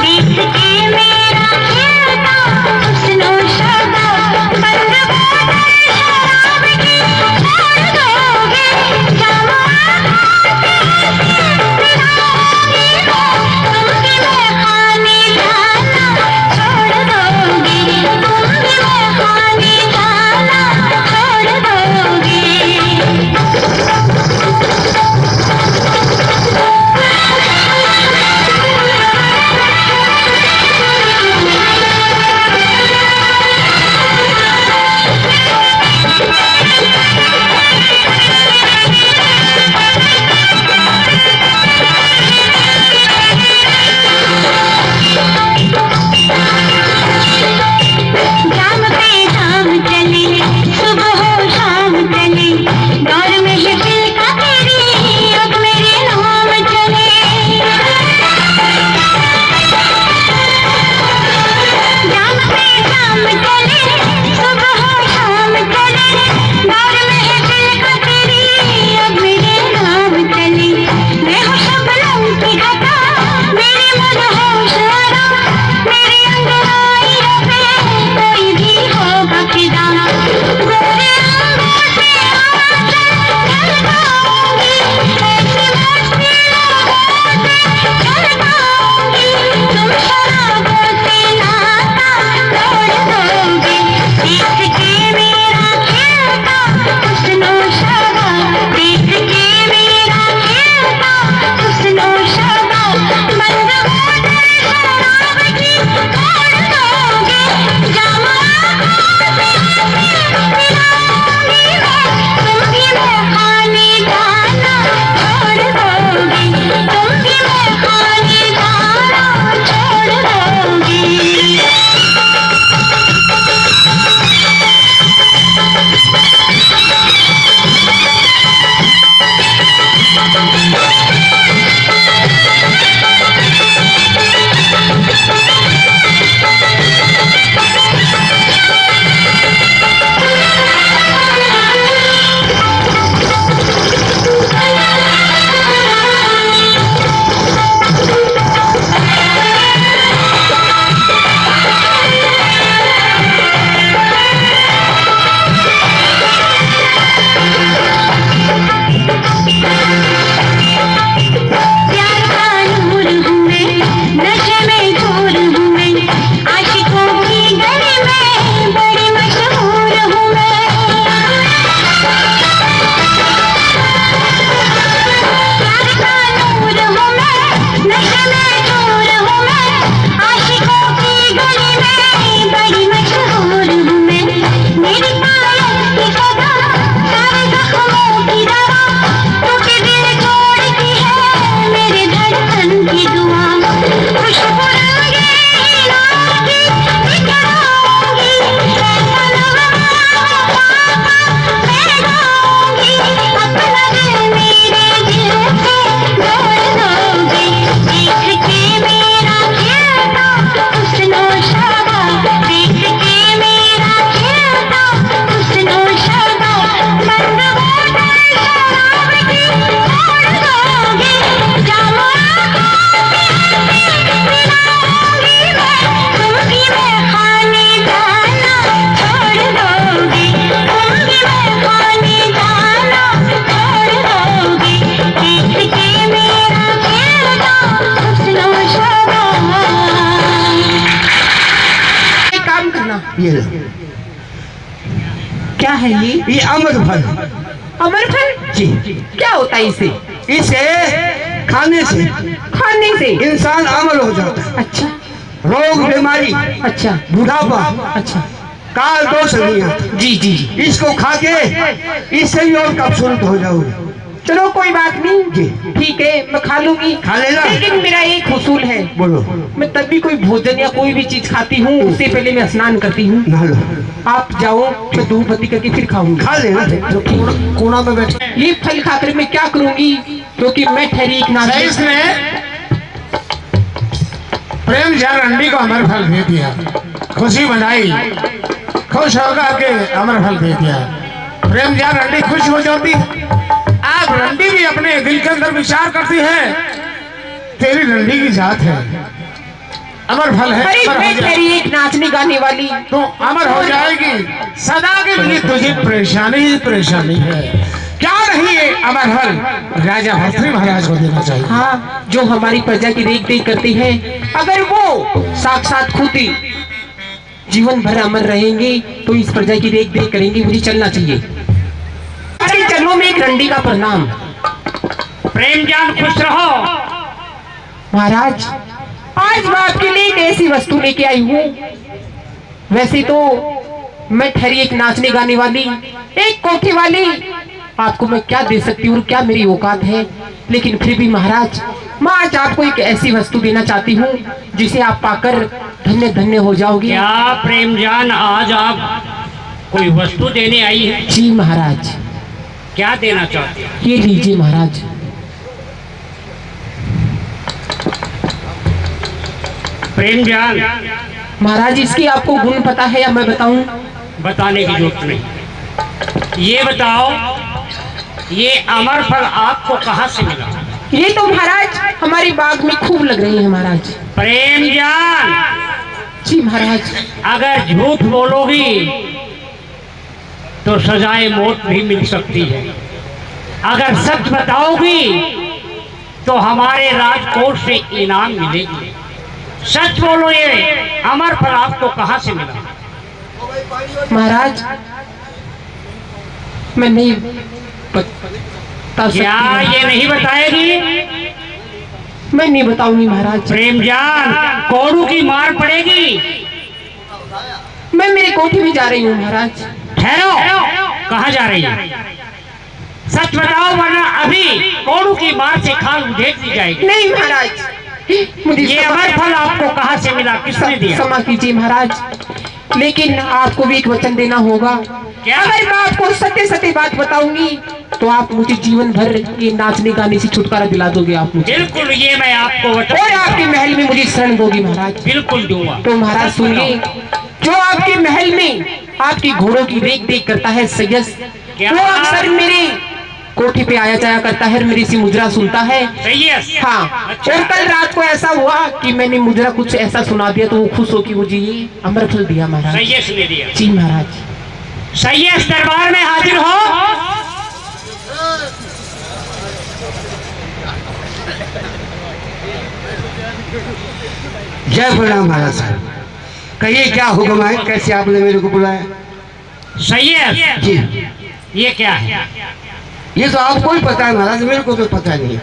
देख के मेरा कहता हुस्नो शादा, बंद बोतल शराब की छोड़ दोगे, जब आँखों से ये लो। क्या है ये अमर फल है। अमर फल? जी। क्या होता है इसे? इसे खाने से इंसान अमर हो जाता है। अच्छा रोग बीमारी, अच्छा बुढ़ापा, अच्छा। काल दोष नहीं आता। जी जी जी। इसको खा के इससे भी और खूबसूरत हो जाओगे। चलो कोई बात नहीं, जी। ठीक है, मैं खा लूंगी। खा लेना। लेकिन मेरा एक उसूल है। बोलो। मैं तब भी कोई भोजन या कोई भी चीज खाती हूँ उससे पहले मैं स्नान करती हूँ। ना लो। आप जाओ, मैं धूप बत्ती करके फिर खाऊंगी। खा लेना। जो कोना में बैठ। ये फल खाकर मैं क्या करूंगी, क्योंकि मैं ठहरी एक सही नारी। इसने प्रेम जान रंडी को अमर फल दे दिया, खुशी मनाई, खुश होकर के अमर फल दे दिया। प्रेम जान रंडी खुश हो जाती है। आप रंडी भी अपने दिल के अंदर विचार करती है, तेरी रंडी की जात है, अमर फल है, अरे अमर मैं हो जाए, ठहरी एक नाचने गाने वाली। तो अमर हो जाएगी सदा के लिए। तुझे परेशानी ही परेशानी है, क्या नहीं है अमर फल राजा भर्तृ महाराज को देना चाहिए। हाँ, जो हमारी प्रजा की देख देख करते हैं, अगर वो साक्षात खुद ही जीवन भर अमर रहेंगे तो इस प्रजा की देख देख करेंगे। मुझे चलना चाहिए। अरे चलो, मैं एक रंडी का प्रणाम। प्रेम जान खुश रहो। महाराज, आज मैं आपके लिए एक ऐसी वस्तु लेके आई हूँ। वैसे तो मैं ठहरी एक नाचने गाने वाली, एक कोठी वाली, आपको मैं क्या दे सकती हूँ, क्या मेरी औकात है, लेकिन फिर भी महाराज, मैं आज आपको एक ऐसी वस्तु देना चाहती हूँ जिसे आप पाकर धन्य धन्य हो जाओगे। क्या प्रेम जान आज आप कोई वस्तु देने आई है? जी महाराज। क्या देना चाहते हैं? ये लीजिए महाराज। प्रेम जान, महाराज, इसकी आपको गुण पता है या मैं बताऊं? बताने की जरूरत नहीं। ये बताओ, ये अमर फल आपको कहाँ से मिला? ये तो महाराज हमारे बाग में खूब लग रही है महाराज। प्रेम जान, जी महाराज। अगर झूठ बोलोगी तो सजाए मौत भी मिल सकती है। अगर सच बताओगी तो हमारे राजकोट से इनाम मिलेगी। सच बोलो, ये अमर फल आपको कहाँ से मिला? महाराज, मैं नहीं बता सकती। क्या ये नहीं बताएगी? मैं नहीं बताऊंगी महाराज। प्रेम जान, कोड़ू की मार पड़ेगी। मैं मेरी कोठी में जा रही हूँ महाराज। ठहरो, कहाँ जा रही है? सच बताओ, वरना अभी कोड़ू की मार से खाल उधेड़ दी जाएगी। नहीं महाराज, मुझे ये अमर फल आपको कहाँ से मिला, किसने दिया? क्षमा कीजिए महाराज, लेकिन आपको भी एक वचन देना होगा। क्या? अगर मैं आपको सत्य सत्य बात बताऊंगी तो आप मुझे जीवन भर ये नाचने गाने से छुटकारा दिला दोगे आप मुझे। बिल्कुल, ये मैं आपको वचन और देता आपके हूं। महल में मुझे शरण दोगी महाराज। बिल्कुल दूंगा। तो महाराज सुनिए, जो आपके महल में आपकी घोड़ों की देख देख करता है सैयद, क्या? वो अक्सर मेरे कोठी पे आया जाया करता है, मेरी सी मुद्रा सुनता है। सही है। हाँ, अच्छा। और कल रात को ऐसा हुआ कि मैंने मुद्रा कुछ ऐसा सुना दिया तो वो खुश हो कि मुझे ये अमर फल दिया महाराज। सैयद ने दिया। जी महाराज। सैयद दरबार में हाजिर हो। जय प्रणाम महाराज साहब। कहिए क्या हुक्म है, कैसे आपने मेरे को बुलाया? सैयद जी। ये क्या है? ये तो आपको ही पता है महाराज, मेरे को तो पता नहीं है।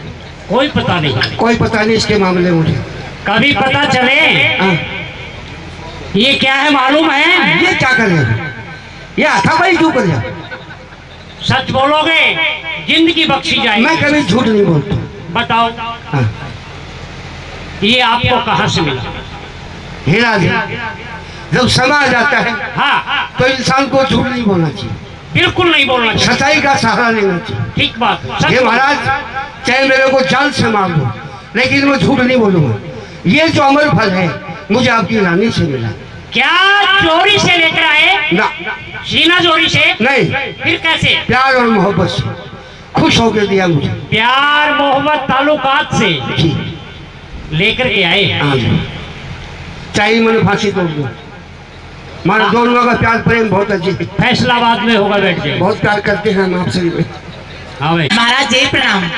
कोई पता नहीं। कोई पता नहीं इसके मामले में मुझे। कभी पता चले। हाँ। ये क्या है मालूम है? ये क्या कर रहे हो? ये हाथापाई क्यों कर रहे हो? सच बोलोगे जिंदगी बख्शी जाएगी। मैं कभी झूठ नहीं बोलता। बताओ, हाँ। ये आपको कहाँ से मिला? हीरा जी, जब समय आ जाता है हाँ, तो इंसान को झूठ नहीं बोलना चाहिए, बिल्कुल नहीं बोलना चाहिए। सच्चाई का सहारा लेना चाहिए। ठीक बात। सच ये बोलो। महाराज, चाहे मेरे को जान से मार दो, लेकिन मैं झूठ नहीं बोलूंगा। ये जो अमर फल है मुझे आपकी रानी से मिला। क्या चोरी से लेकर आए? ना, सीना चोरी से नहीं, फिर कैसे? प्यार और मोहब्बत से खुश होकर दिया मुझे। प्यार मोहब्बत ताल्लुकात से जी। लेकर के आए हैं। हाँ जी। चाहिए मैंने फांसी तोड़ दो। हमारे दोनों का प्यार प्रेम बहुत अच्छी है, फैसलाबाद में होगा, बैठ जाए। बहुत प्यार करते हैं हम आपसे। हाँ भाई, महाराज जय प्रणाम।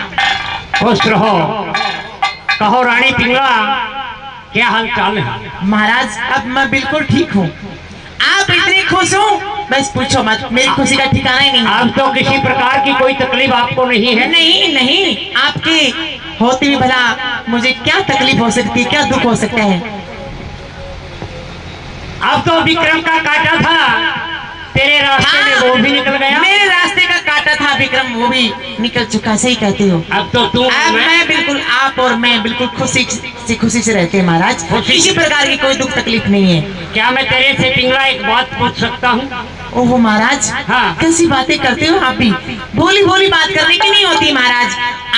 खुश रहो। कहो रानी पिंगला, क्या हाल चाल है? महाराज, अब मैं बिल्कुल ठीक हूँ। आप इतने खुश हो, बस पूछो मत, मेरी खुशी का ठिकाना ही नहीं है। अब तो किसी प्रकार की कोई तकलीफ आपको नहीं है? नहीं नहीं, आपके होते भी भला मुझे क्या तकलीफ हो सकती है, क्या दुख हो सकता है? अब तो विक्रम का काटा था तेरे रास्ते में, वो भी निकल गया। मेरे रास्ते का काटा था विक्रम, वो भी निकल चुका, सही कहते हो। अब तो तू अब मैं बिल्कुल, आप और मैं बिल्कुल खुशी से रहते हैं महाराज, किसी प्रकार की कोई दुख तकलीफ नहीं है। क्या मैं तेरे से पिंगला एक बात पूछ सकता हूँ? ओहो महाराज, हाँ। कैसी बातें करते हो आप भी, भोली भोली बात करने की नहीं होती महाराज।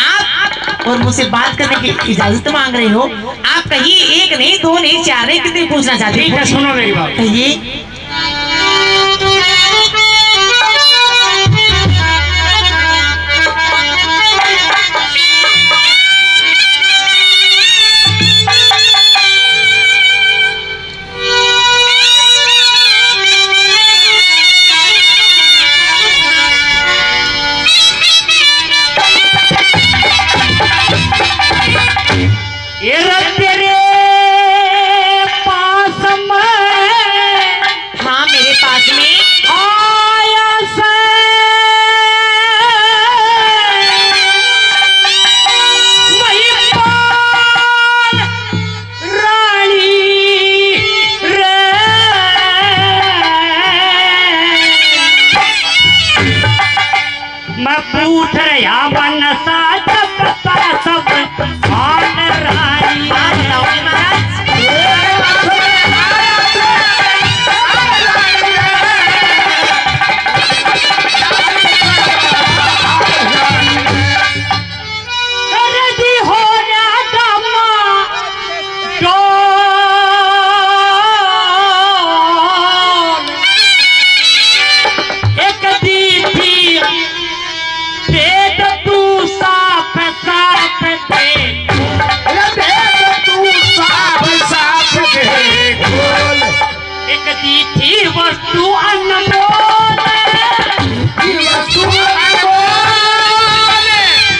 आप और मुझसे बात करने की इजाजत मांग रहे हो, आप कहिए, एक नहीं, दो नहीं, चार नहीं, कितने पूछना चाहते ठीक है, सुनो मेरी बात। कहिए। ये रख तेरे पास मैं, हाँ मेरे पास में आया से महिपाल रानी रे, मैं पूछ रहा मन सा सब मान रानी। हाँ बताओगे महाराज। जी हो रामा एक दी थी पेट तू साफ साफ दे, एक दी थी वस्तु अनमोल,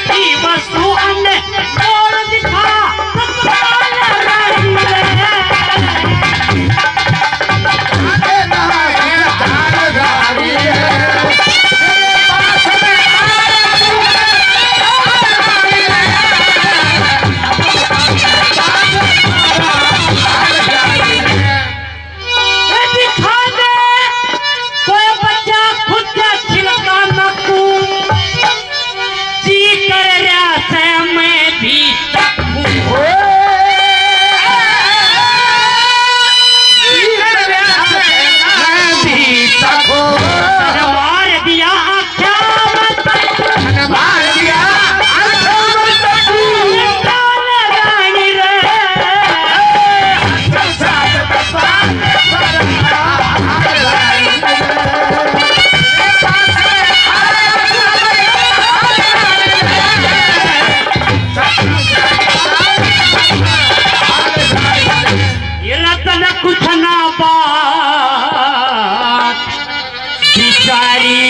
की वस्तु अनमोल दिखा ससुराल रानी रे। दिखा दे कोई बच्चा खुद का छिलका नकू, जी कर रहा से मैं भी मार दिया आख्या मत रानी रे। ये रतन कुछ ना बात बिचारी,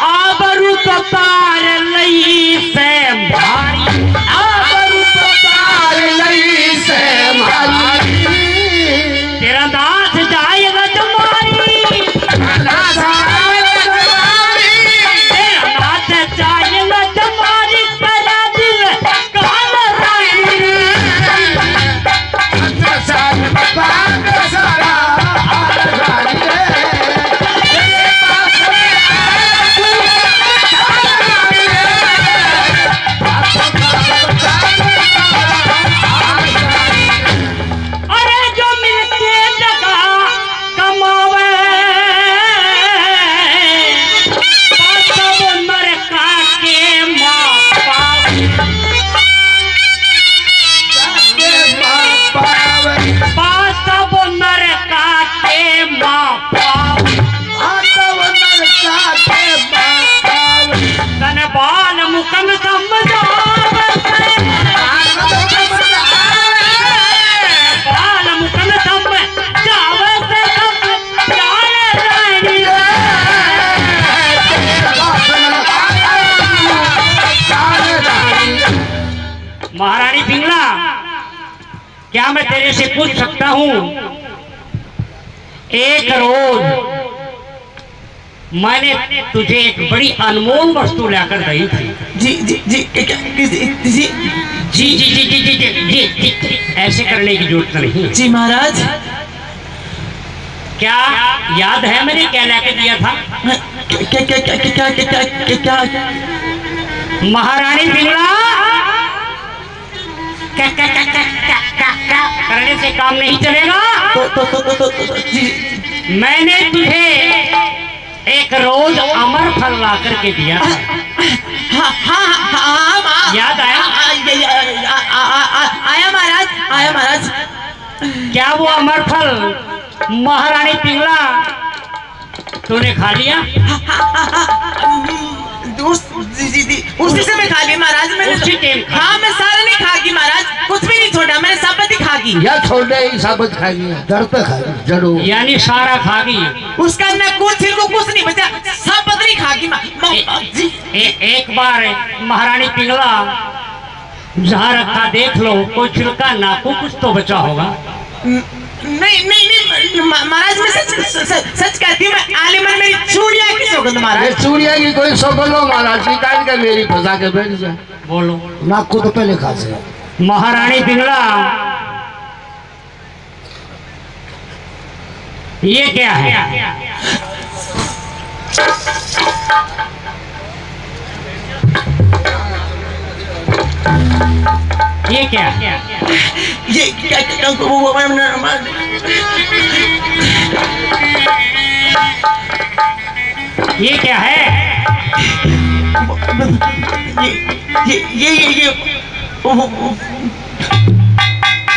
आबरू तो तार लई से भारी, आबरू तो तार लई से भारी। तेरा दास जाए रजमारी, तेरा दास जाए रजमारी, तेरा दिल काल रानी रे। अरे जो मिलके जगह कमावे, पासव नरका के माँ पावे, पासव नरका के माँ पावे, तन बाल मुकम समझावे से, बाल मुकम समझावे से सब जान रानी रे। महारानी पिंगला, क्या मैं तेरे से पूछ सकता हूँ, एक रोज मैंने तुझे एक बड़ी अनमोल वस्तु लाकर दी थी। जी जी जी जी जी जी जी जी जी जी जी जी ऐसे करने की जरूरत नहीं। जी महाराज। क्या याद है मैंने क्या लाकर दिया था? क्या क्या क्या क्या क्या क्या क्या महारानी पिंगला, क्या क्या क्या क्या क्या क्या क्या करने से काम नहीं चलेगा। जी मैंने तुझे एक रोज अमर फल ला करके दिया था। हाँ याद आया? आया महाराज, आया महाराज। क्या वो अमर फल महारानी पिंगला तूने खा लिया? उसी से मैं खा ली महाराज। मैंने उसी टाइम खा। हाँ, मैं सारा नहीं खा गई महाराज, कुछ भी नहीं छोड़ा, मैंने सब ही खा गई। या छोड़ दे, साबत खाएगी, जड़ पे खाएगी, जड़ो। यानी सारा खा गई। उसका न कुछ छिलको कुछ नहीं बचा, सब बदली खा गई। एक बार महारानी पिंगला जहाँ रखा देख लो, कोई छिलका नाकू कुछ तो बचा होगा। नहीं नहीं नहीं महाराज, मैं सच कहती हूँ। मैं आलिमन मेरी चूड़िया की सौगंध महाराज। ये चूड़िया की कोई सौगंध हो महाराज, निकाल के मेरी फंसा के बैठ जाए। बोलो। नाक को तो पहले खा से। महारानी पिंगला, ये क्या है? ये क्या? ये क्या ये क्या है? ये क्या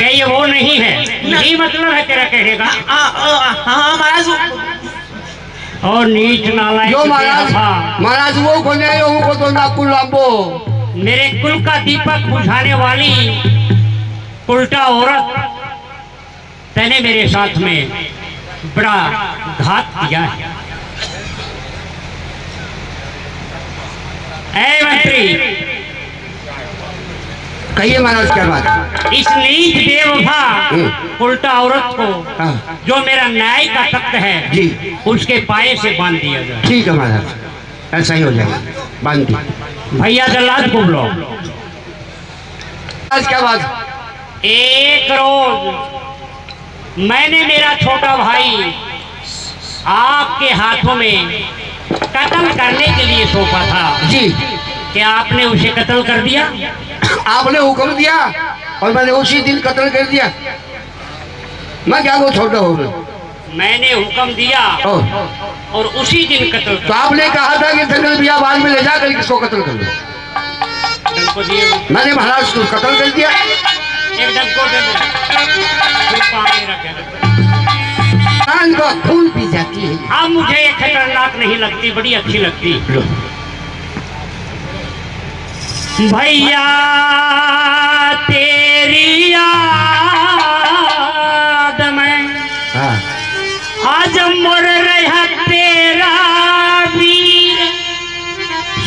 ये वो नहीं है? यही मतलब है तेरा कहने का? हाँ महाराज। और नीच नालायक यो महाराज, बेवफा, महाराज वो कोने को तो नाकू लांबो। मेरे कुल का दीपक बुझाने वाली उल्टा औरत, तैने मेरे साथ में बड़ा घात किया है। ऐ मंत्री, कहिए महाराज क्या बात है? इस नीच बेवफा उल्टा औरत को, हाँ। जो मेरा न्याय का तख्त है, जी उसके पाये से बांध दिया जाए। ठीक है महाराज, ऐसा ही हो जाएगा, बांध दी। भैया जल्लाद को बुलाओ। आज क्या बात? एक रोज मैंने मेरा छोटा भाई आपके हाथों में कत्ल करने के लिए सौंपा था। जी, क्या आपने उसे कत्ल कर दिया? आपने हुक्म दिया और मैंने उसी दिन कत्ल कर दिया। मैं क्या को छोटा हो गया? मैंने हुक्म दिया और उसी दिन कत्ल तो आपने कहा था कि जंगल बियाबान में ले जाकर किसको कत्ल कर दो। डंको दिए, मैंने महाराज को कत्ल कर दिया। एक डंको दे दो, फिर पानी रखे। कान को खून पी जाती है। अब मुझे ये खतरनाक नहीं लगती, बड़ी अच्छी लगती। भैया तेरी याद में हाँ। आज मर रहा तेरा वीर,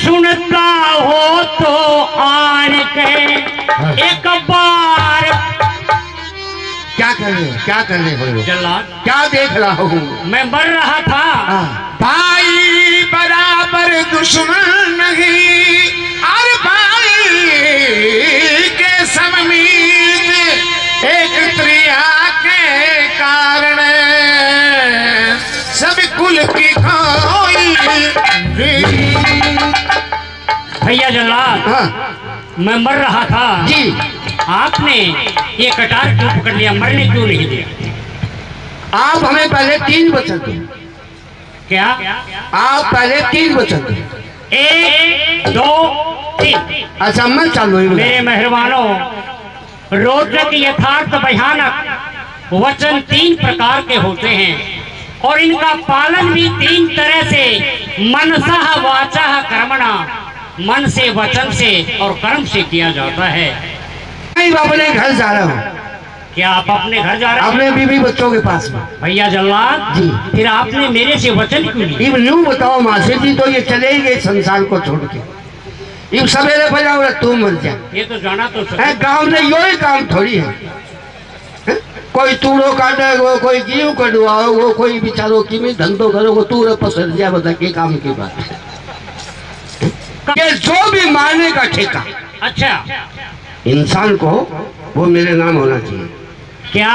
सुनता हो तो आन के एक बार। क्या कर रहे हो? क्या कर रहे हो? जल्लाद, क्या देख रहा हूँ? मैं मर रहा था। भाई बराबर दुश्मन नहीं, और भाई के सममीत एक त्रिया के कारण सब कुल की खोई। भैया जल्लाद, हाँ। मैं मर रहा था जी, आपने ये कटार क्यों पकड़ लिया? मरने क्यों नहीं दिया? आप हमें पहले 3 वचन दो। क्या? आप पहले 3 वचन दो। 1 2 3। अच्छा मैं चालू ही मेरे मेहरबानों, रोचक यथार्थ भयानक वचन 3 प्रकार के होते हैं और इनका पालन भी 3 तरह से, मनसः वाचः कर्मणा, मन से, वचन से और कर्म से किया जाता है। मैं अपने घर जा रहा हूँ, क्या आप अपने घर जा रहे हैं? अपने बीवी बच्चों के पास में। भैया जल्लाद जी। फिर आपने मेरे से वचन क्यों लिया? इब यूं बताओ मासी जी, तो ये चले ही गए संसार को छोड़ के। इब सवेरे बजाओ तू मर जा। ये तो जाना तो गांव में यो ही काम थोड़ी है। कोई तूड़ो काटे वो कोई क्यों कटवाओ वो कोई बेचारो की में धंधो करो वो तूड़ो पसंद दिया बता के काम की बात है कि जो भी मारने का ठेका अच्छा, इंसान को वो मेरे नाम होना चाहिए। क्या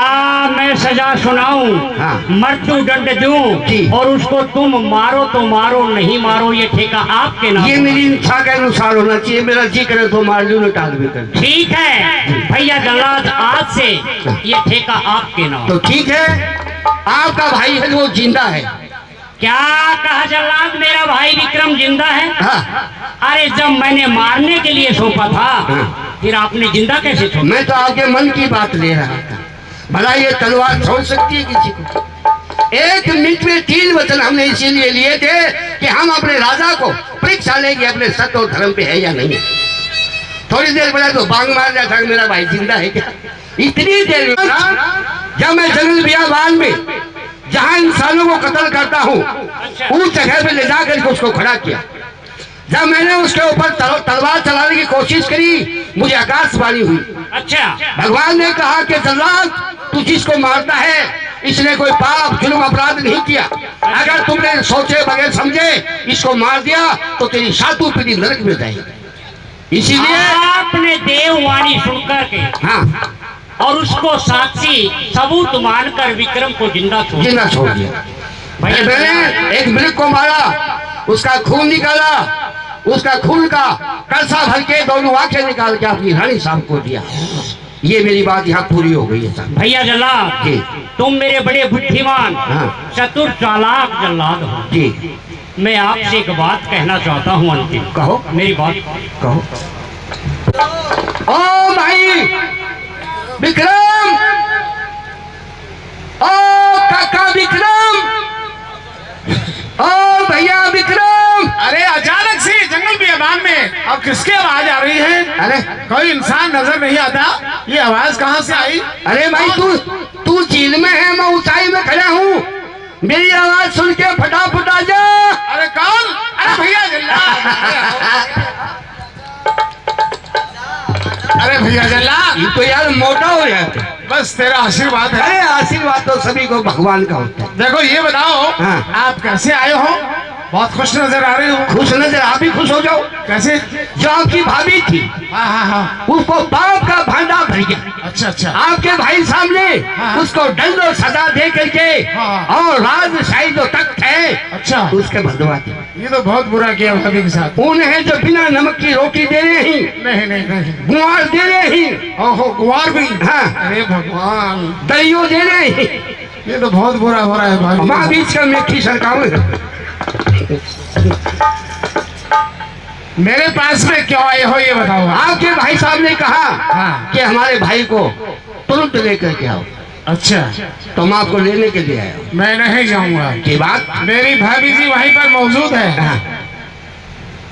मैं सजा सुनाऊं? हाँ। मृत्यु दंड जी। दूं और उसको तुम मारो तो मारो, नहीं मारो ये ठेका आपके नाम। ये मेरी इच्छा के अनुसार होना चाहिए। मेरा जी करे तो मार दूं, टाल भी कर दूं। ठीक है भैया जल्लाद, आज से ये ठेका आपके नाम। तो ठीक है, आपका भाई है वो जिंदा है। क्या कहा जल्लाद? मेरा भाई विक्रम जिंदा है? हाँ। अरे जब मैंने मारने के लिए सौंपा था, हाँ। फिर आपने जिंदा कैसे छोड़ा? मैं तो आपके मन की बात ले रहा था। भला ये तलवार छोड़ सकती है किसी को? एक मिनट में 3 वचन हमने इसीलिए लिए थे कि हम अपने राजा को परीक्षा लेंगे अपने सत्य और धर्म पे है या नहीं है। थोड़ी देर पहले तो बांग मार दिया था कि मेरा भाई जिंदा है क्या। इतनी देर में जब मैं जंगल बियाबान में जहां इंसानों को कत्ल करता हूँ उस जगह पे ले जाकर उसको खड़ा किया। जब मैंने उसके ऊपर तलवार चलाने की कोशिश करी मुझे आकाशवाणी हुई। अच्छा, भगवान ने कहा कि जल्लाद तू जिसको मारता है इसने कोई पाप जुल्म अपराध नहीं किया। अगर तुमने सोचे बगैर समझे इसको मार दिया तो तेरी सातों पीढ़ी नरक में जाएगी। इसीलिए आपने देववाणी सुनकर के हाँ और उसको साक्षी सबूत मानकर विक्रम को जिंदा छोड़ जिंदा छोड़ दिया। भैया मैंने एक मृग को मारा, उसका खून निकाला, उसका खून का कलसा भर के दोनों आंखें निकाल के अपनी रानी साहब को दिया। ये मेरी बात यहाँ पूरी हो गई है साहब। भैया जल्लाद जी। तुम मेरे बड़े बुद्धिमान हाँ। चतुर चालाक जल्लाद हो। जी मैं आपसे एक बात कहना चाहता हूँ अंतिम। कहो। मेरी बात कहो। ओ भाई विक्रम, ओ काका विक्रम, ओ भैया विक्रम। अरे अचानक से जंगल बियाबान में अब किसकी आवाज आ रही है? अरे कोई इंसान नजर नहीं आता, ये आवाज कहाँ से आई? अरे भाई तू झील में है, मैं ऊंचाई में खड़ा हूँ। मेरी आवाज सुन के फटाफट आ जा। अरे कौन? अरे भैया जल्लाद। अरे भैया जल्लाद, ये तो यार मोटा हो जाता है। बस तेरा आशीर्वाद है। अरे आशीर्वाद तो सभी को भगवान का होता है। देखो ये बताओ, हाँ। आप कैसे आए हो? बहुत खुश नजर आ रहे हो। खुश नजर, आप भी खुश हो जाओ। कैसे? जो आपकी भाभी थी हाँ हाँ हाँ। उसको पाप का भांडा भर गया। अच्छा अच्छा। आपके भाई सामने हाँ। उसको दंड और सजा दे करके हाँ। और राजशाही जो तख्त है अच्छा, उसके भदवा दी। ये तो बहुत बुरा किया भाभी के साथ। उन्हें जो बिना नमक की रोटी दे रहे ही, नहीं नहीं नहीं। गुआर दे रहे ही, ओहो गुआर भी। हाँ। अरे भगवान, दलियो दे रहे ही, ये तो बहुत बुरा हो रहा है भाभी। माँ बीच का मेथी सरकाव। मेरे पास में क्यों आए हो ये बताओ। आपके भाई साहब ने कहा हाँ। कि हमारे भाई को तुरंत लेकर के आओ, अच्छा, तो मैं आपको लेने के लिए आया हूँ। मैं नहीं जाऊंगा। की बात? मेरी भाभी जी वहीं पर मौजूद है। हाँ।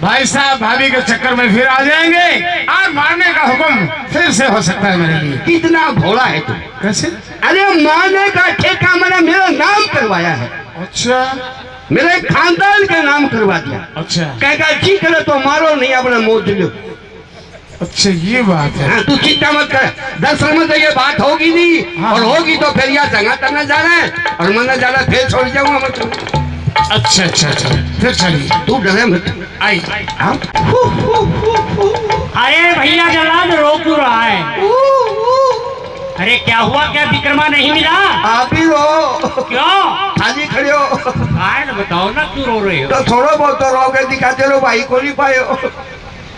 भाई साहब भाभी के चक्कर में फिर आ जाएंगे और मारने का हुक्म फिर से हो सकता है मेरे लिए। कितना भोला है तू। कैसे? अरे मारने का ठेका मैंने मेरा नाम करवाया है, अच्छा मेरे खानदान के नाम करवा दिया। अच्छा कहेगा जी करे तो मारो, नहीं अपना मौत लो। अच्छा, ये बात है। हाँ, तू चिंता मत कर। दरअसल में तो ये बात होगी नहीं। हाँ। और होगी तो फिर यहाँ जगह तक जाना है और मन जाना फिर छोड़ जाऊंगा मैं तुम्हें। अच्छा अच्छा अच्छा, फिर चलिए। तू डरे मत। आई। हाँ? अरे भैया जल्लाद रो क्यों रहा है? अरे क्या हुआ? क्या विक्रमा नहीं मिला? आप ही रो, क्यों? खाली खड़े हो कारण बताओ ना क्यों रो रहे हो? तो थोड़ा बहुत तो रोगे, दिखाते रहो भाई को नहीं पाए हो।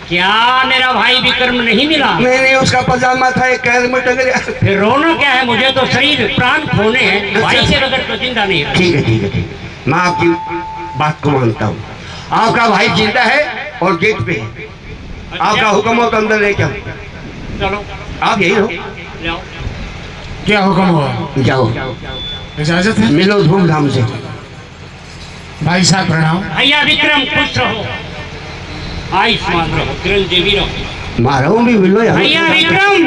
क्या मेरा भाई विक्रम नहीं मिला? नहीं, उसका पजामा था एक कैर में टंग गया। फिर रोना क्या है? मुझे तो शरीर प्राण खोने हैं, भाई से बगैर तो जिंदा नहीं है। ठीक है ठीक है ठीक है, मैं आपकी बात को मानता हूँ। आपका भाई जिंदा है और गेट पे है। आपका हुक्म हो तो अंदर ले जाओ। चलो आप यही रहो। ले आओ। क्या हुक्म हुआ? जाओ, इजाजत है? मिलो धूमधाम से। भाई साहब प्रणाम। भैया विक्रम खुश रहो, आयुष्मान रहो, चिरंजीवी रहो। मारो भी मिलो यार। भैया विक्रम,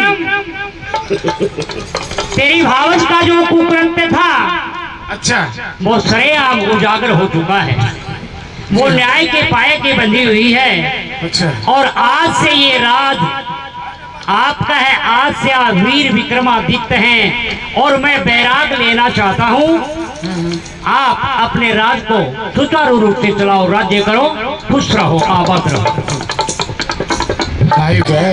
तेरी भावज का जो कुकृत्य था अच्छा वो सरेआम उजागर हो चुका है। वो न्याय के पाए के बंधी हुई है अच्छा और आज से ये राज आपका है आज से आप वीर विक्रमादित्य हैं और मैं बैराग लेना चाहता हूँ। आप अपने राज को सुचारू रूप से चलाओ, राज्य करो, खुश रहो, आबाद रहो। भाई बे